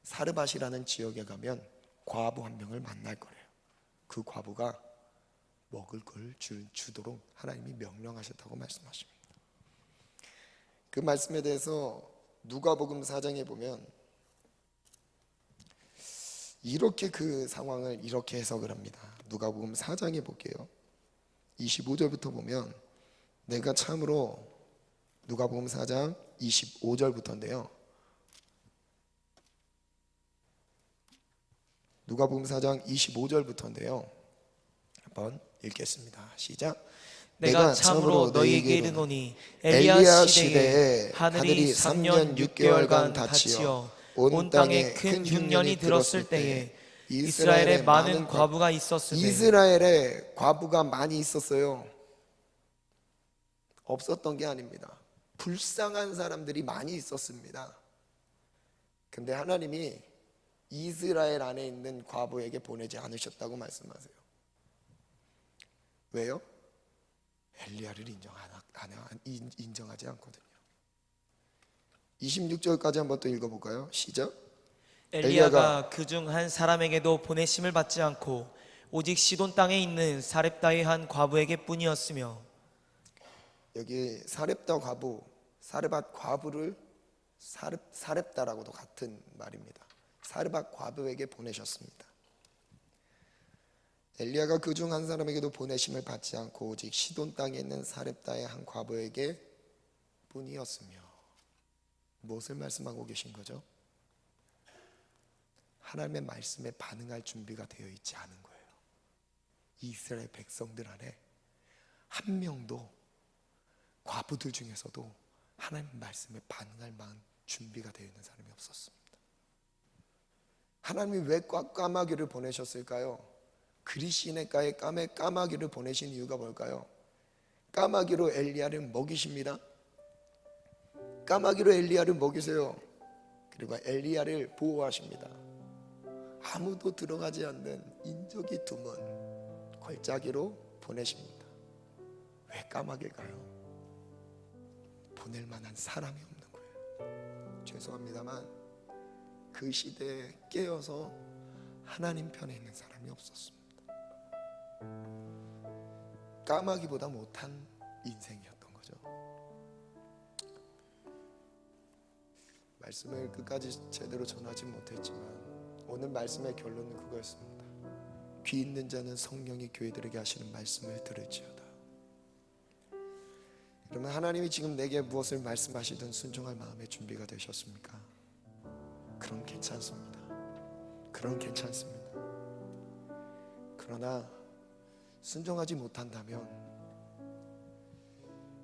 사르밧이라는 지역에 가면 과부 한 명을 만날 거래요. 그 과부가 먹을 걸 주도록 하나님이 명령하셨다고 말씀하십니다. 그 말씀에 대해서 누가복음 4장에 보면 이렇게 그 상황을 이렇게 해석을 합니다. 누가복음 4장에 볼게요. 25절부터 보면 내가 참으로, 누가복음 4장 25절부터인데요. 누가복음 4장 25절부터인데요. 한번 읽겠습니다. 시작. 내가 참으로 너희에게 이르노니 엘리야 시대에 하늘이 3년 6개월간 닫히어 온 땅에 큰 흉년이 들었을 때에 이스라엘에 많은 과부가 있었으되. 이스라엘에 과부가 많이 있었어요. 없었던 게 아닙니다. 불쌍한 사람들이 많이 있었습니다. 근데 하나님이 이스라엘 안에 있는 과부에게 보내지 않으셨다고 말씀하세요. 왜요? 엘리야를 인정하지 않거든요. 26절까지 한번 또 읽어볼까요? 시작. 엘리야가 그중 한 사람에게도 보내심을 받지 않고 오직 시돈 땅에 있는 사렙다의 한 과부에게 뿐이었으며. 여기 사렙다 과부, 사르밧 과부를 사렙다라고도 같은 말입니다. 사르밧 과부에게 보내셨습니다. 엘리야가 그중 한 사람에게도 보내심을 받지 않고 오직 시돈 땅에 있는 사렙다의 한 과부에게 뿐이었으며. 무엇을 말씀하고 계신 거죠? 하나님의 말씀에 반응할 준비가 되어 있지 않은 거예요. 이스라엘 백성들 안에 한 명도, 과부들 중에서도 하나님의 말씀에 반응할 만한 준비가 되어 있는 사람이 없었습니다. 하나님이 왜 까마귀를 보내셨을까요? 그리시네가에 까마귀를 보내신 이유가 뭘까요? 까마귀로 엘리야를 먹이십니다. 까마귀로 엘리야를 먹이세요. 그리고 엘리야를 보호하십니다. 아무도 들어가지 않는 인적이 드문 걸짜기로 보내십니다. 왜 까마귀일까요? 보낼 만한 사람이 없는 거예요. 죄송합니다만 그 시대에 깨어서 하나님 편에 있는 사람이 없었습니다. 까마귀보다 못한 인생이었던 거죠. 말씀을 끝까지 제대로 전하지 못했지만 오늘 말씀의 결론은 그거였습니다. 귀 있는 자는 성령이 교회들에게 하시는 말씀을 들을지어다. 그러면 하나님이 지금 내게 무엇을 말씀하시든 순종할 마음의 준비가 되셨습니까? 그럼 괜찮습니다. 그럼 괜찮습니다. 그러나 순종하지 못한다면,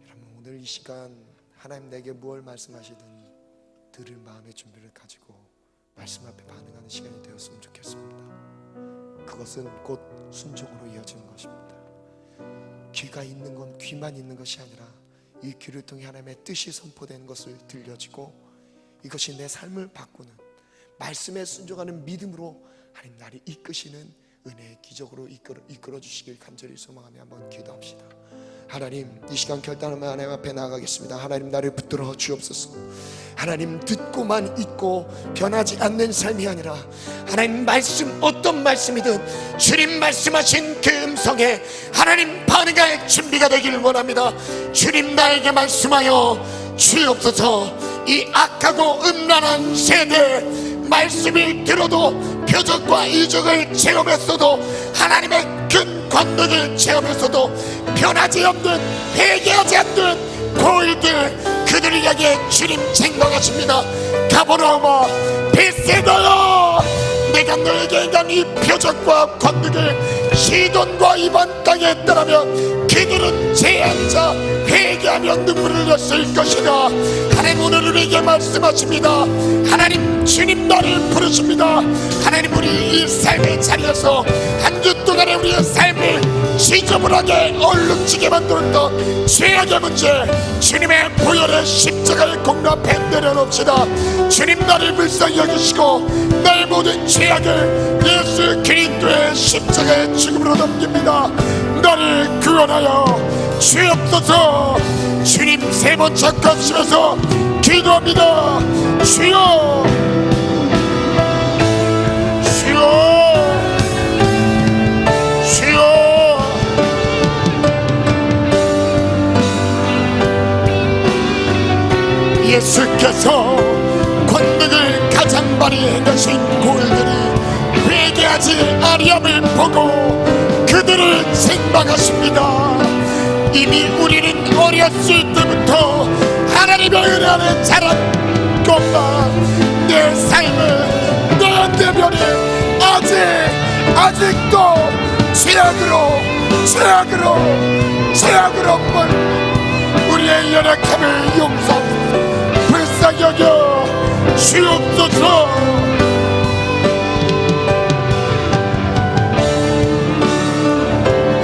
여러분 오늘 이 시간 하나님 내게 무엇을 말씀하시든 들을 마음의 준비를 가지고 말씀 앞에 반응하는 시간이 되었으면 좋겠습니다. 그것은 곧 순종으로 이어지는 것입니다. 귀가 있는 건 귀만 있는 것이 아니라 이 귀를 통해 하나님의 뜻이 선포되는 것을 들려지고 이것이 내 삶을 바꾸는, 말씀에 순종하는 믿음으로 하나님 나를 이끄시는 은혜의 기적으로 이끌어 주시길 간절히 소망하며 한번 기도합시다. 하나님, 이 시간 결단하며 하나님 앞에 나아가겠습니다. 하나님, 나를 붙들어 주옵소서. 하나님, 듣고만 있고 변하지 않는 삶이 아니라 하나님 말씀, 어떤 말씀이든 주님 말씀하신 그 음성에 하나님 반응할 준비가 되길 원합니다. 주님 나에게 말씀하여 주옵소서. 이 악하고 음란한 세대 말씀을 들어도 표적과 이적을 체험했어도 하나님의 큰 권능을 체험했어도 변하지 없는, 회개하지 않는 고일들, 그들을 향해 주님 책망하십니다. 가버나움아, 벳세다야, 내가 너에게 행한 이 표적과 권능을 시돈과 이방 땅에 했더라면 그들은 제한자 회개하며 눈물을 흘렸을 것이다. 하나님 오늘 우리에게 말씀하십니다. 하나님, 주님 나를 부르십니다. 하나님, 우리 이 삶의 자리에서 한 주 동안의 우리의 삶을 지저분하게 얼룩지게 만들었던 죄악의 문제, 주님의 보혈의 십자가의 공로앞에 내려놓읍시다. 주님 나를 불쌍히 여기시고 나의 모든 죄악을 예수 그리스도의 십자가의 죽음으로 넘깁니다. 나를 구원하여 주옵소서. 주님 세 번 착각하셔서 기도합니다. 주여, 주여, 주여. 예수께서 권능을 가장 많이 행하신 고을들이 회개하지 아니함을 보고 그들을 책망하십니다. 이미 우리는 어렸을 때부터 하나님의 은혜를 자랐건만 내 삶은, 내 내면이 아직도 죄악으로만 우리의 연약함을 용서하고 불쌍히 여겨 주옵소서.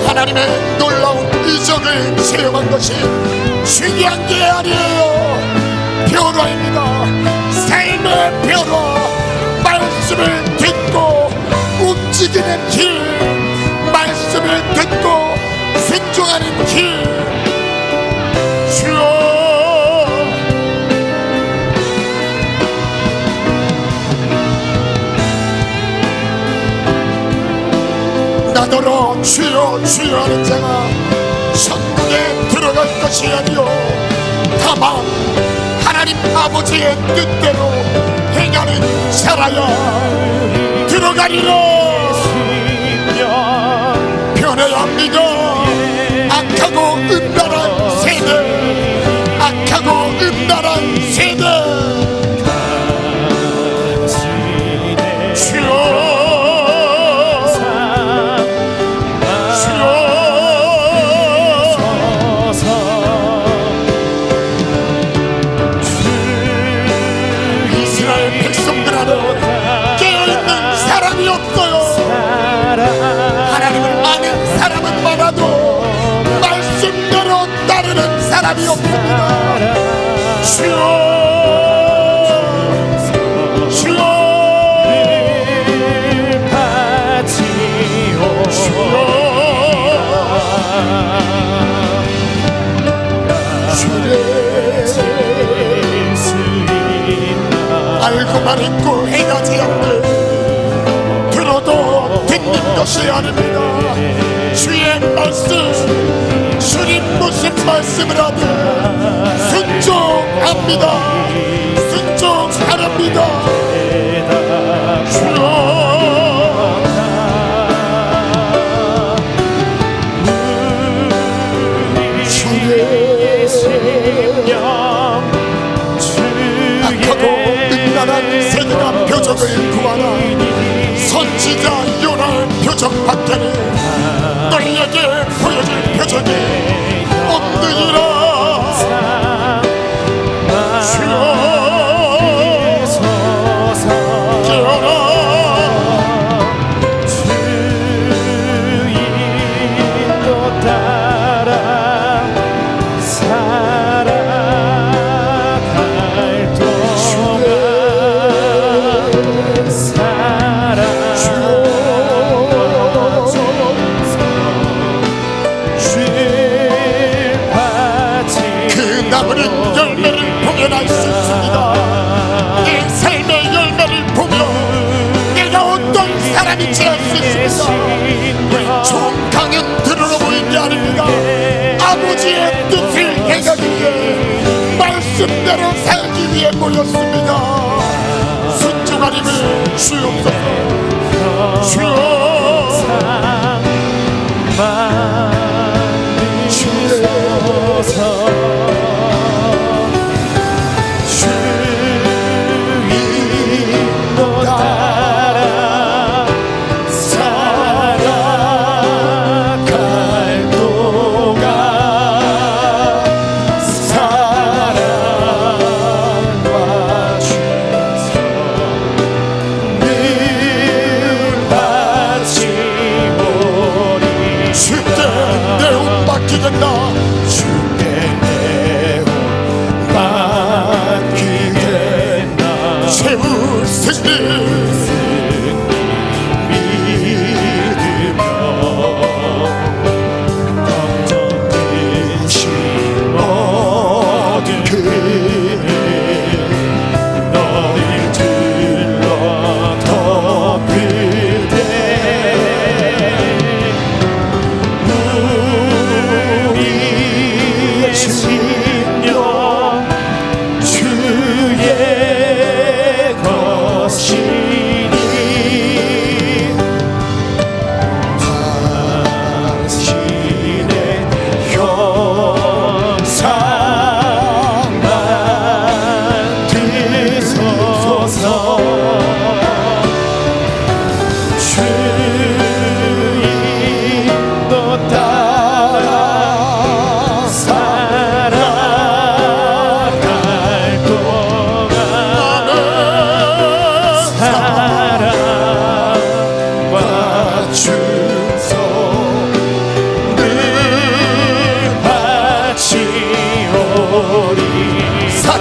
하나님의 놀라운 이적을 체험한 것이 중요한 게 아니에요. 변화입니다. 삶의 변화. 말씀을 듣고 움직이는 길, 말씀을 듣고 순종하는 길. 주여, 나더러 주여 주여 하는 자가 천국에 들어갈 것이 아니요 다만 하나님 아버지의 뜻대로 행하는 자라야 들어가리라. 변해야 합니다. 악하고 음란한 세대, 악하고 음란한 세대. 주여, 사람이 없습니다. 주여, 주여, 알고만 있고 행하지 않는, 들어도 듣는 것이 아닙니다. 주의 말씀, 주님 무슨 말씀을 하든 순종합니다. 순종하랍니다. 주여, 주의 생명, 악하고 음란한 세대가 표적을 구하라. 선지자 요나의 표적 밖에는 너희에게 보여줄 표적이 없느니라. 주여, 깨어라. 주인도 따라 살아갈 동안 나무는 열매를 보면 알 수 있습니다. 내 삶의 열매를 보며 내가 어떤 사람인지 알 수 있습니다. 좋은 강연 들으러 모인 게 아닙니다. 아버지의 뜻을 행하기 위해, 말씀대로 살기 위해 모였습니다. 순종하림을 주옵소서. 주여,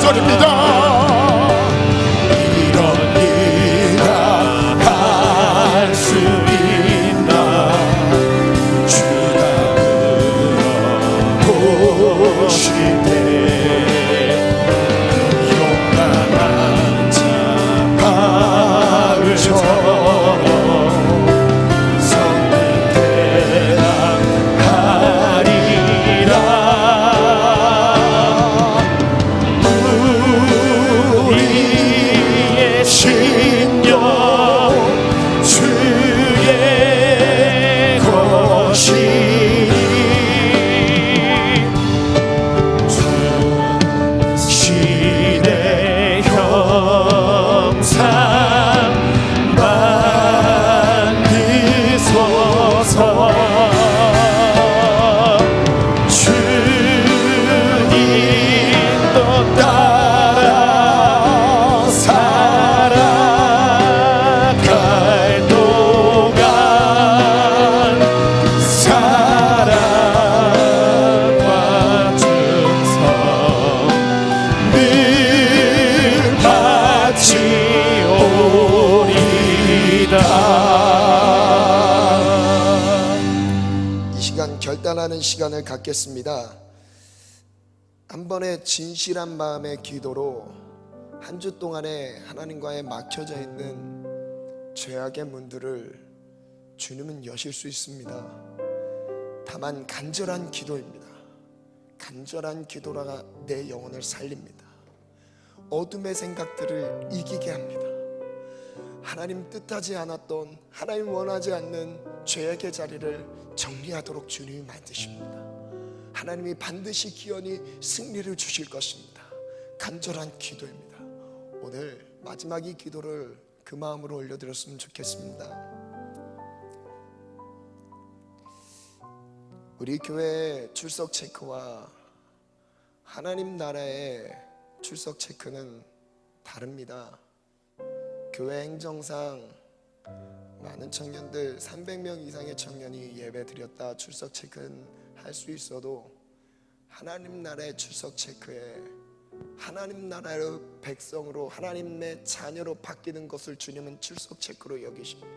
절입니다. 이런 네가 할 수 있나. 주가 물어보시되 용감한 자 바울처럼 성을 대항하리라. 우리의 신령 주의 것이니 시대 형상 만드소서. 주님도 따라 살아갈 동안 사랑과 충성 늘 바치오리다. 이 시간 결단하는 시간을 갖겠습니다. 한 번의 진실한 마음의 기도로 한 주 동안에 하나님과의 막혀져 있는 죄악의 문들을 주님은 여실 수 있습니다. 다만 간절한 기도입니다. 간절한 기도가 내 영혼을 살립니다. 어둠의 생각들을 이기게 합니다. 하나님 뜻하지 않았던, 하나님 원하지 않는 죄악의 자리를 정리하도록 주님이 만드십니다. 하나님이 반드시 기원히 승리를 주실 것입니다. 간절한 기도입니다. 오늘 마지막 이 기도를 그 마음으로 올려드렸으면 좋겠습니다. 우리 교회 출석 체크와 하나님 나라의 출석 체크는 다릅니다. 교회 행정상 많은 청년들 300명 이상의 청년이 예배 드렸다 출석 체크는 할 수 있어도 하나님 나라의 출석 체크에 하나님 나라의 백성으로 하나님의 자녀로 바뀌는 것을 주님은 출석 체크로 여기십니다.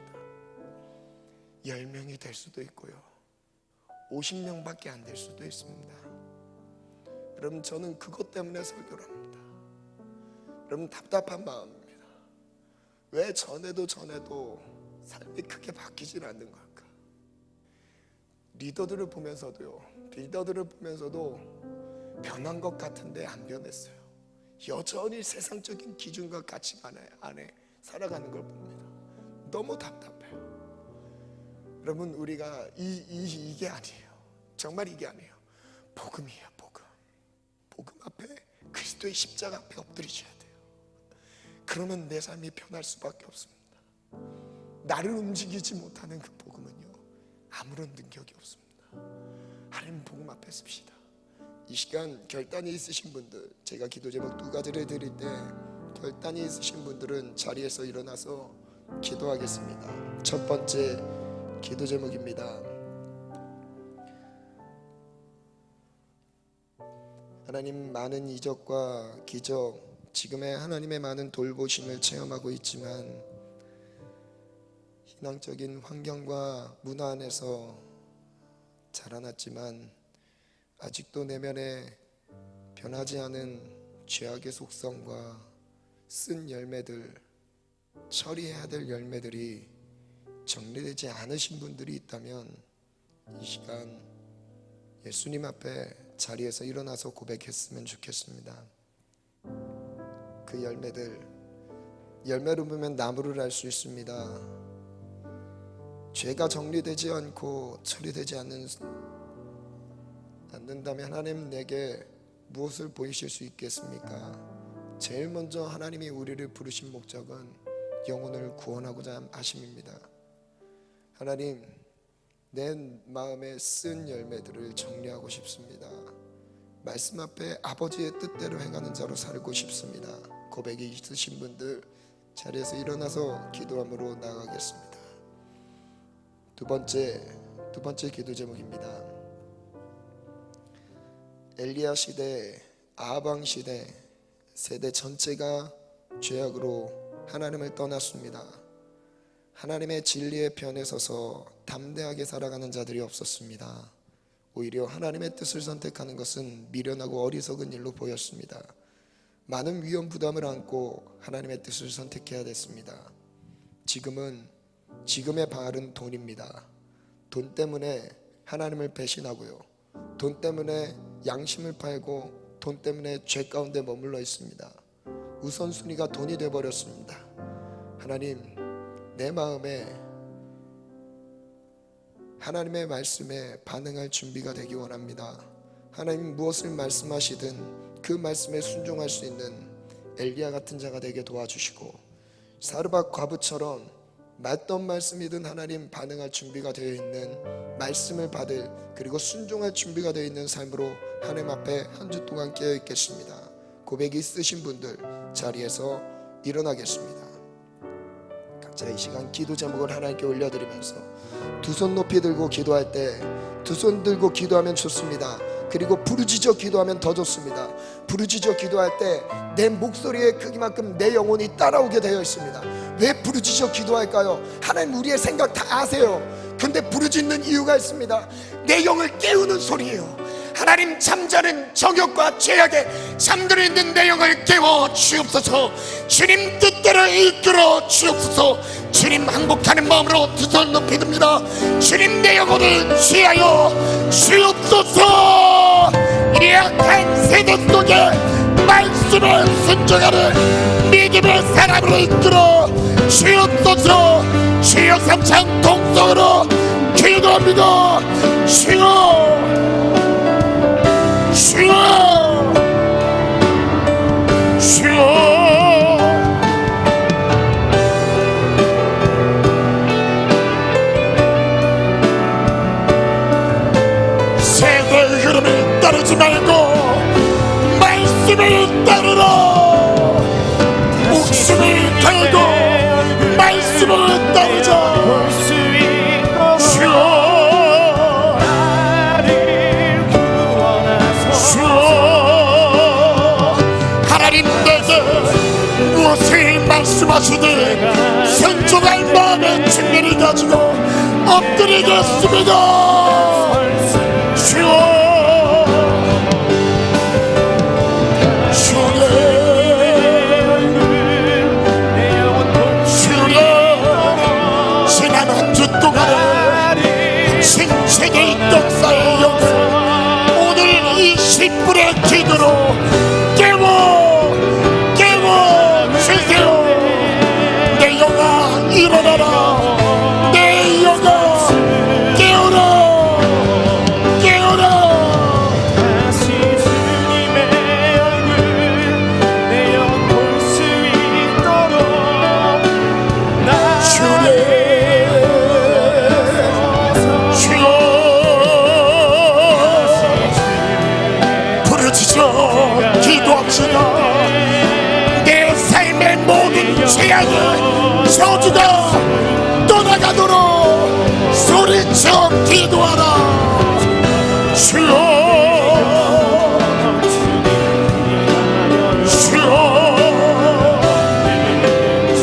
10명이 될 수도 있고요 50명밖에 안 될 수도 있습니다. 여러분 저는 그것 때문에 설교를 합니다. 여러분 답답한 마음입니다. 왜 전에도 삶이 크게 바뀌질 않는 걸까? 리더들을 보면서도 변한 것 같은데 안 변했어요. 여전히 세상적인 기준과 가치관 안에 살아가는 걸 봅니다. 너무 답답해요. 여러분 우리가 이게 아니에요. 정말 이게 아니에요. 복음이에요. 복음 앞에 그리스도의 십자가 앞에 엎드리셔야 돼요. 그러면 내 삶이 변할 수밖에 없습니다. 나를 움직이지 못하는 그 복음은요 아무런 능력이 없습니다. 하나님 복음 앞에 씁시다. 이 시간 결단이 있으신 분들, 제가 기도 제목 2가지를 드릴 때 결단이 있으신 분들은 자리에서 일어나서 기도하겠습니다. 첫 번째 기도 제목입니다. 하나님 많은 이적과 기적, 지금의 하나님의 많은 돌보심을 체험하고 있지만 신앙적인 환경과 문화 안에서 자라났지만 아직도 내면에 변하지 않은 죄악의 속성과 쓴 열매들, 처리해야 될 열매들이 정리되지 않으신 분들이 있다면 이 시간 예수님 앞에 자리에서 일어나서 고백했으면 좋겠습니다. 그 열매를 보면 나무를 알 수 있습니다. 죄가 정리되지 않고 처리되지 않는다면 하나님 내게 무엇을 보이실 수 있겠습니까? 제일 먼저 하나님이 우리를 부르신 목적은 영혼을 구원하고자 하심입니다. 하나님 내 마음에 쓴 열매들을 정리하고 싶습니다. 말씀 앞에 아버지의 뜻대로 행하는 자로 살고 싶습니다. 고백이 있으신 분들 자리에서 일어나서 기도함으로 나가겠습니다. 두 번째 기도 제목입니다. 엘리야 시대, 아합 왕 시대 세대 전체가 죄악으로 하나님을 떠났습니다. 하나님의 진리의 편에 서서 담대하게 살아가는 자들이 없었습니다. 오히려 하나님의 뜻을 선택하는 것은 미련하고 어리석은 일로 보였습니다. 많은 위험 부담을 안고 하나님의 뜻을 선택해야 됐습니다. 지금의 바알은 돈입니다. 돈 때문에 하나님을 배신하고요, 돈 때문에 양심을 팔고 돈 때문에 죄 가운데 머물러 있습니다. 우선순위가 돈이 되어버렸습니다. 하나님, 내 마음에 하나님의 말씀에 반응할 준비가 되기 원합니다. 하나님 무엇을 말씀하시든 그 말씀에 순종할 수 있는 엘리야 같은 자가 되게 도와주시고, 사르밧 과부처럼 맞던 말씀이든 하나님 반응할 준비가 되어 있는 말씀을 받을, 그리고 순종할 준비가 되어 있는 삶으로 하나님 앞에 한 주 동안 깨어 있겠습니다. 고백이 있으신 분들 자리에서 일어나겠습니다. 각자 이 시간 기도 제목을 하나님께 올려드리면서 두 손 높이 들고 기도할 때 두 손 들고 기도하면 좋습니다. 그리고 부르짖어 기도하면 더 좋습니다. 부르짖어 기도할 때 내 목소리의 크기만큼 내 영혼이 따라오게 되어 있습니다. 왜 부르짖어 기도할까요? 하나님 우리의 생각 다 아세요. 근데 부르짖는 이유가 있습니다. 내 영을 깨우는 소리예요. 하나님, 잠자는 정욕과 죄악에 잠들어 있는 내 영을 깨워 주옵소서. 주님 뜻대로 이끌어 주옵소서. 주님 항복하는 마음으로 두 손 높이 듭니다. 주님, 내 영혼을 취하여 주옵소서. 약한 세대 속에 말씀을 순종하는 믿음의 사람으로 이끌어 주옵소서. 주여, 삼창 동성으로 기도합니다. 주여, 주여, 주여. 세대의 흐름에 따르지 말고 말씀을 따르라. 목숨을 걸고 말씀을 따르자. 말씀하시되 순종할 마음의 준비를 가지고 엎드리겠습니다. 주여, 주여, 주여. 지난 한 주 동안에 신세계 역사의 영을 오늘 이 10분의 기도로 깨워주세요. 일어나라. 내 영아 깨어라, 깨어라. 다시 주님의 얼굴 내 영 볼 수 있도록 주여, 부르짖어 기도합시다. 내 삶의 모든 죄악을 저주가 떠나가도록 소리쳐 기도하라. 주여, 주여.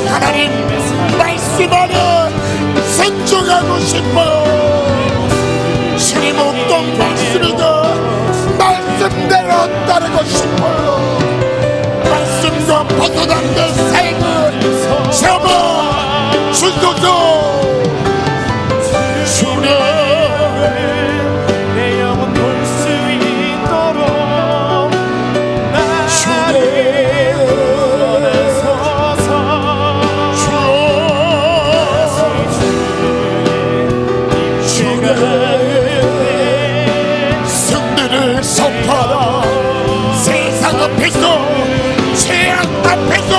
하나님 말씀 안에 순종하고 싶어요. 주님 어떤 말씀이든 말씀대로 따르고 싶어요. 말씀과 벗어난 내 삶을 잡아 주소서. 주님, 내 영혼 볼 수 있도록 나를 구원하소서. 주님, 승리를 선포하라. 세상 앞에서, 죄악 앞에서,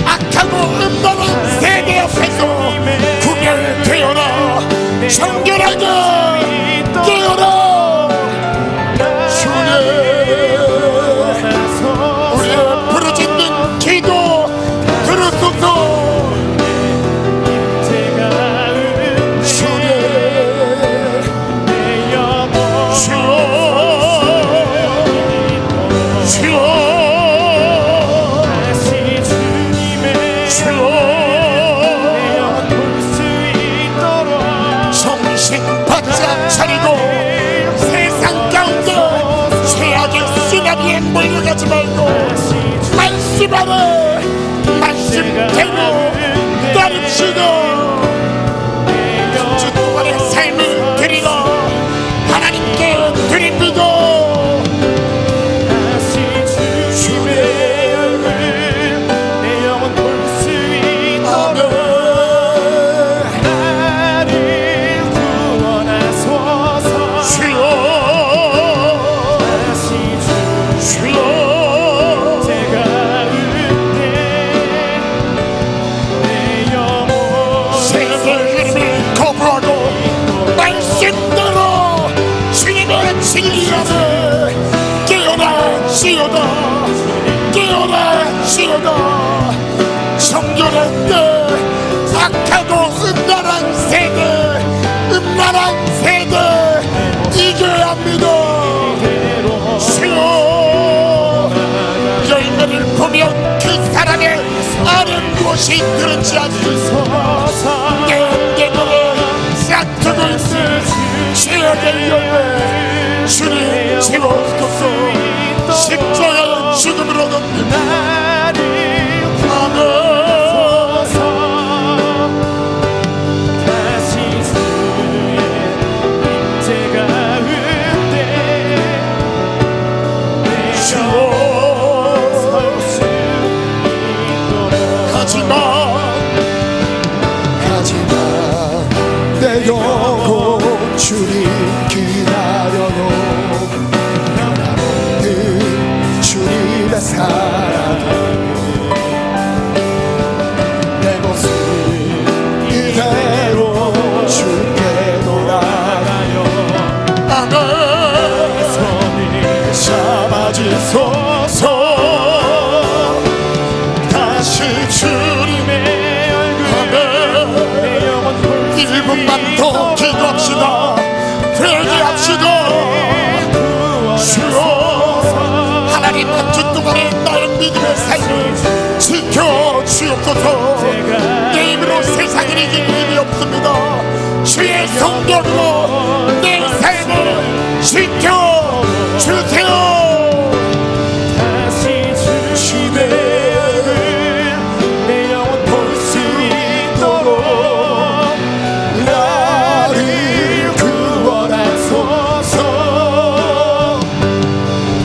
악하고 음란한 세계 앞에서 구별되어라. 정결하게 깨어라. 주님, 우리의 부르짖는 기도 들으소서. 주님, 주여, 주여. 차리고 세상 가운데 최악의 쓰나미에 몰려가지 말고 말씀 아래 말씀대로 따릅시다. 주 동안의 삶을 드리고 하나님께 드립니다. 주의 얼굴 내 영혼 볼 수 있도록 나를 구원하소서. 주여 제가 은혜 내 영혼 세상의 이름을 거부하고 말씀대로 주님의 진리 안에 깨어나시오다. 깨어나시오다. 정결한 때 악하고 음란한 세대 이겨야 합니다. 주여 열매를 보면 그 사람의 아름곳이 들지 않소서. 내 몸에 싹트고 있는 죄악의 열매 주님 채워주소서. 십자가의 죽음으로 덮는 아멘. 다시 주의 제가 은혜 내 영혼 설수 있도록. 하지마 내 영혼 주님 기다려요. 변함없는 주님의 사랑 내 모습 이대로 주께 돌아가요. 아멘. 손을 잡아주소서. 다시 주님의 얼굴 내 영혼 볼 수 1분만 더 기도합시다. 회개합시다. 주여 하나님 한 주 동안의 나의 믿음의 삶을 지켜주옵소서. 내 힘으로 세상을 이길 힘이 없습니다. 주의 성령으로 내 삶을 지켜주세요. 다시 주의 얼굴 내 영혼 볼 수 있도록 나를 구원하소서.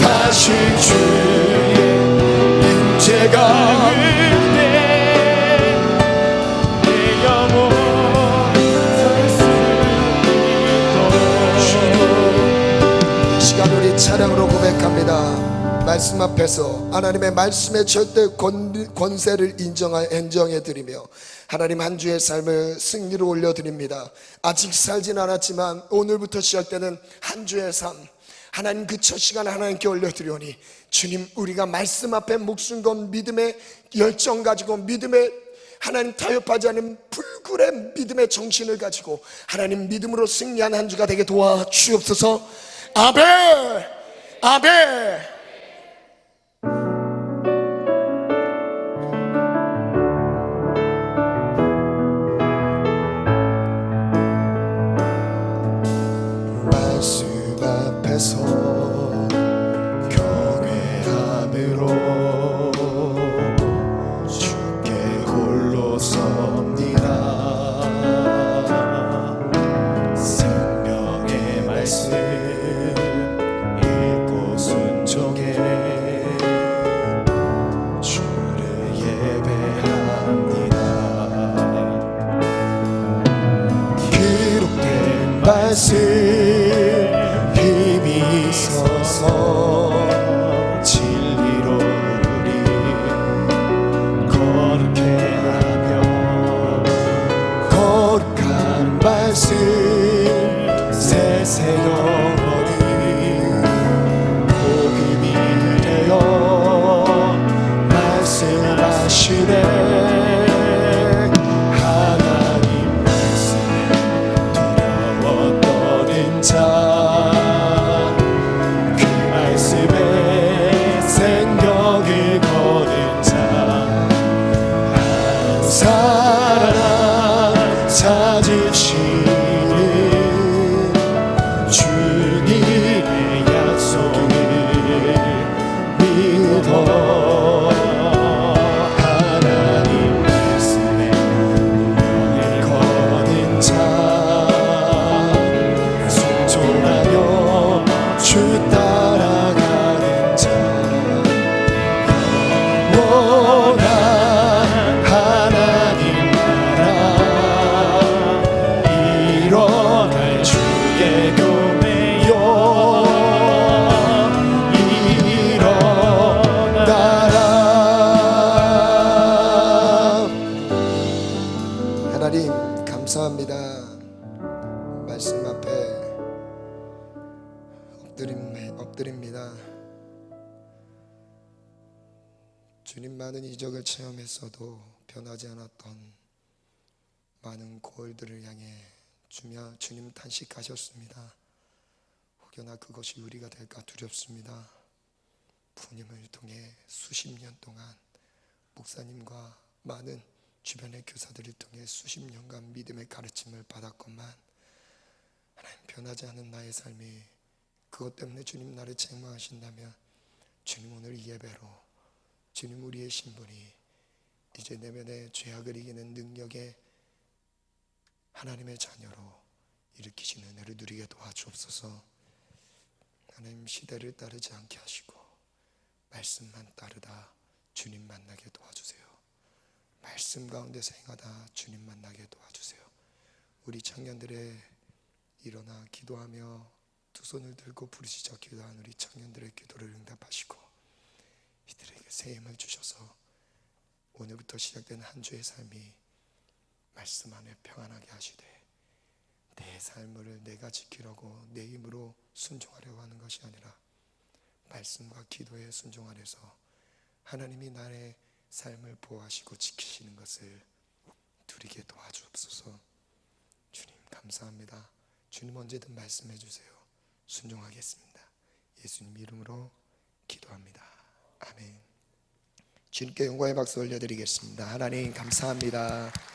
다시 주의 임재가 내 영혼 설수 있도록. 시간 우리 찬양으로 고백합니다. 말씀 앞에서 하나님의 말씀의 절대 권세를 인정해 드리며 하나님 한 주의 삶을 승리로 올려드립니다. 아직 살진 않았지만 오늘부터 시작되는 한 주의 삶, 하나님 그 첫 시간 하나님께 올려드리오니 주님, 우리가 말씀 앞에 목숨 건 믿음의 열정 가지고 믿음의 하나님 타협하지 않은 불굴의 믿음의 정신을 가지고 하나님 믿음으로 승리한 한 주가 되게 도와주옵소서. 아멘. 아멘. 말씀 앞에서 경외함으로 주께 홀로 섭니다. 생명의 말씀 읽고 순종해 주를 예배합니다. 기록된 말씀 힘이 있어서 진리로 우리 거룩해 하며 거룩한 말씀 세세영 엎드립니다. 주님, 많은 이적을 체험했어도 변하지 않았던 많은 고을들을 향해 주님 탄식하셨습니다. 혹여나 그것이 우리가 될까 두렵습니다. 부님을 통해 수십 년 동안 목사님과 많은 주변의 교사들을 통해 수십 년간 믿음의 가르침을 받았건만 하나님, 변하지 않은 나의 삶이, 그것 때문에 주님 나를 책망하신다면 주님, 오늘 이 예배로 주님, 우리의 신분이 이제 내면의 죄악을 이기는 능력의 하나님의 자녀로 일으키시는 은혜를 누리게 도와주옵소서. 하나님, 시대를 따르지 않게 하시고 말씀만 따르다 주님 만나게 도와주세요. 말씀 가운데서 행하다 주님 만나게 도와주세요. 우리 청년들의 일어나 기도하며 두 손을 들고 부르짖어 기도한 우리 청년들의 기도를 응답하시고 이들에게 새 힘을 주셔서 오늘부터 시작된 한 주의 삶이 말씀 안에 평안하게 하시되, 내 삶을 내가 지키려고 내 힘으로 순종하려고 하는 것이 아니라 말씀과 기도에 순종하여서 하나님이 나의 삶을 보호하시고 지키시는 것을 누리게 도와주옵소서. 주님, 감사합니다. 주님, 언제든 말씀해 주세요. 순종하겠습니다. 예수님 이름으로 기도합니다. 아멘. 주님께 영광의 박수 올려드리겠습니다. 하나님 감사합니다.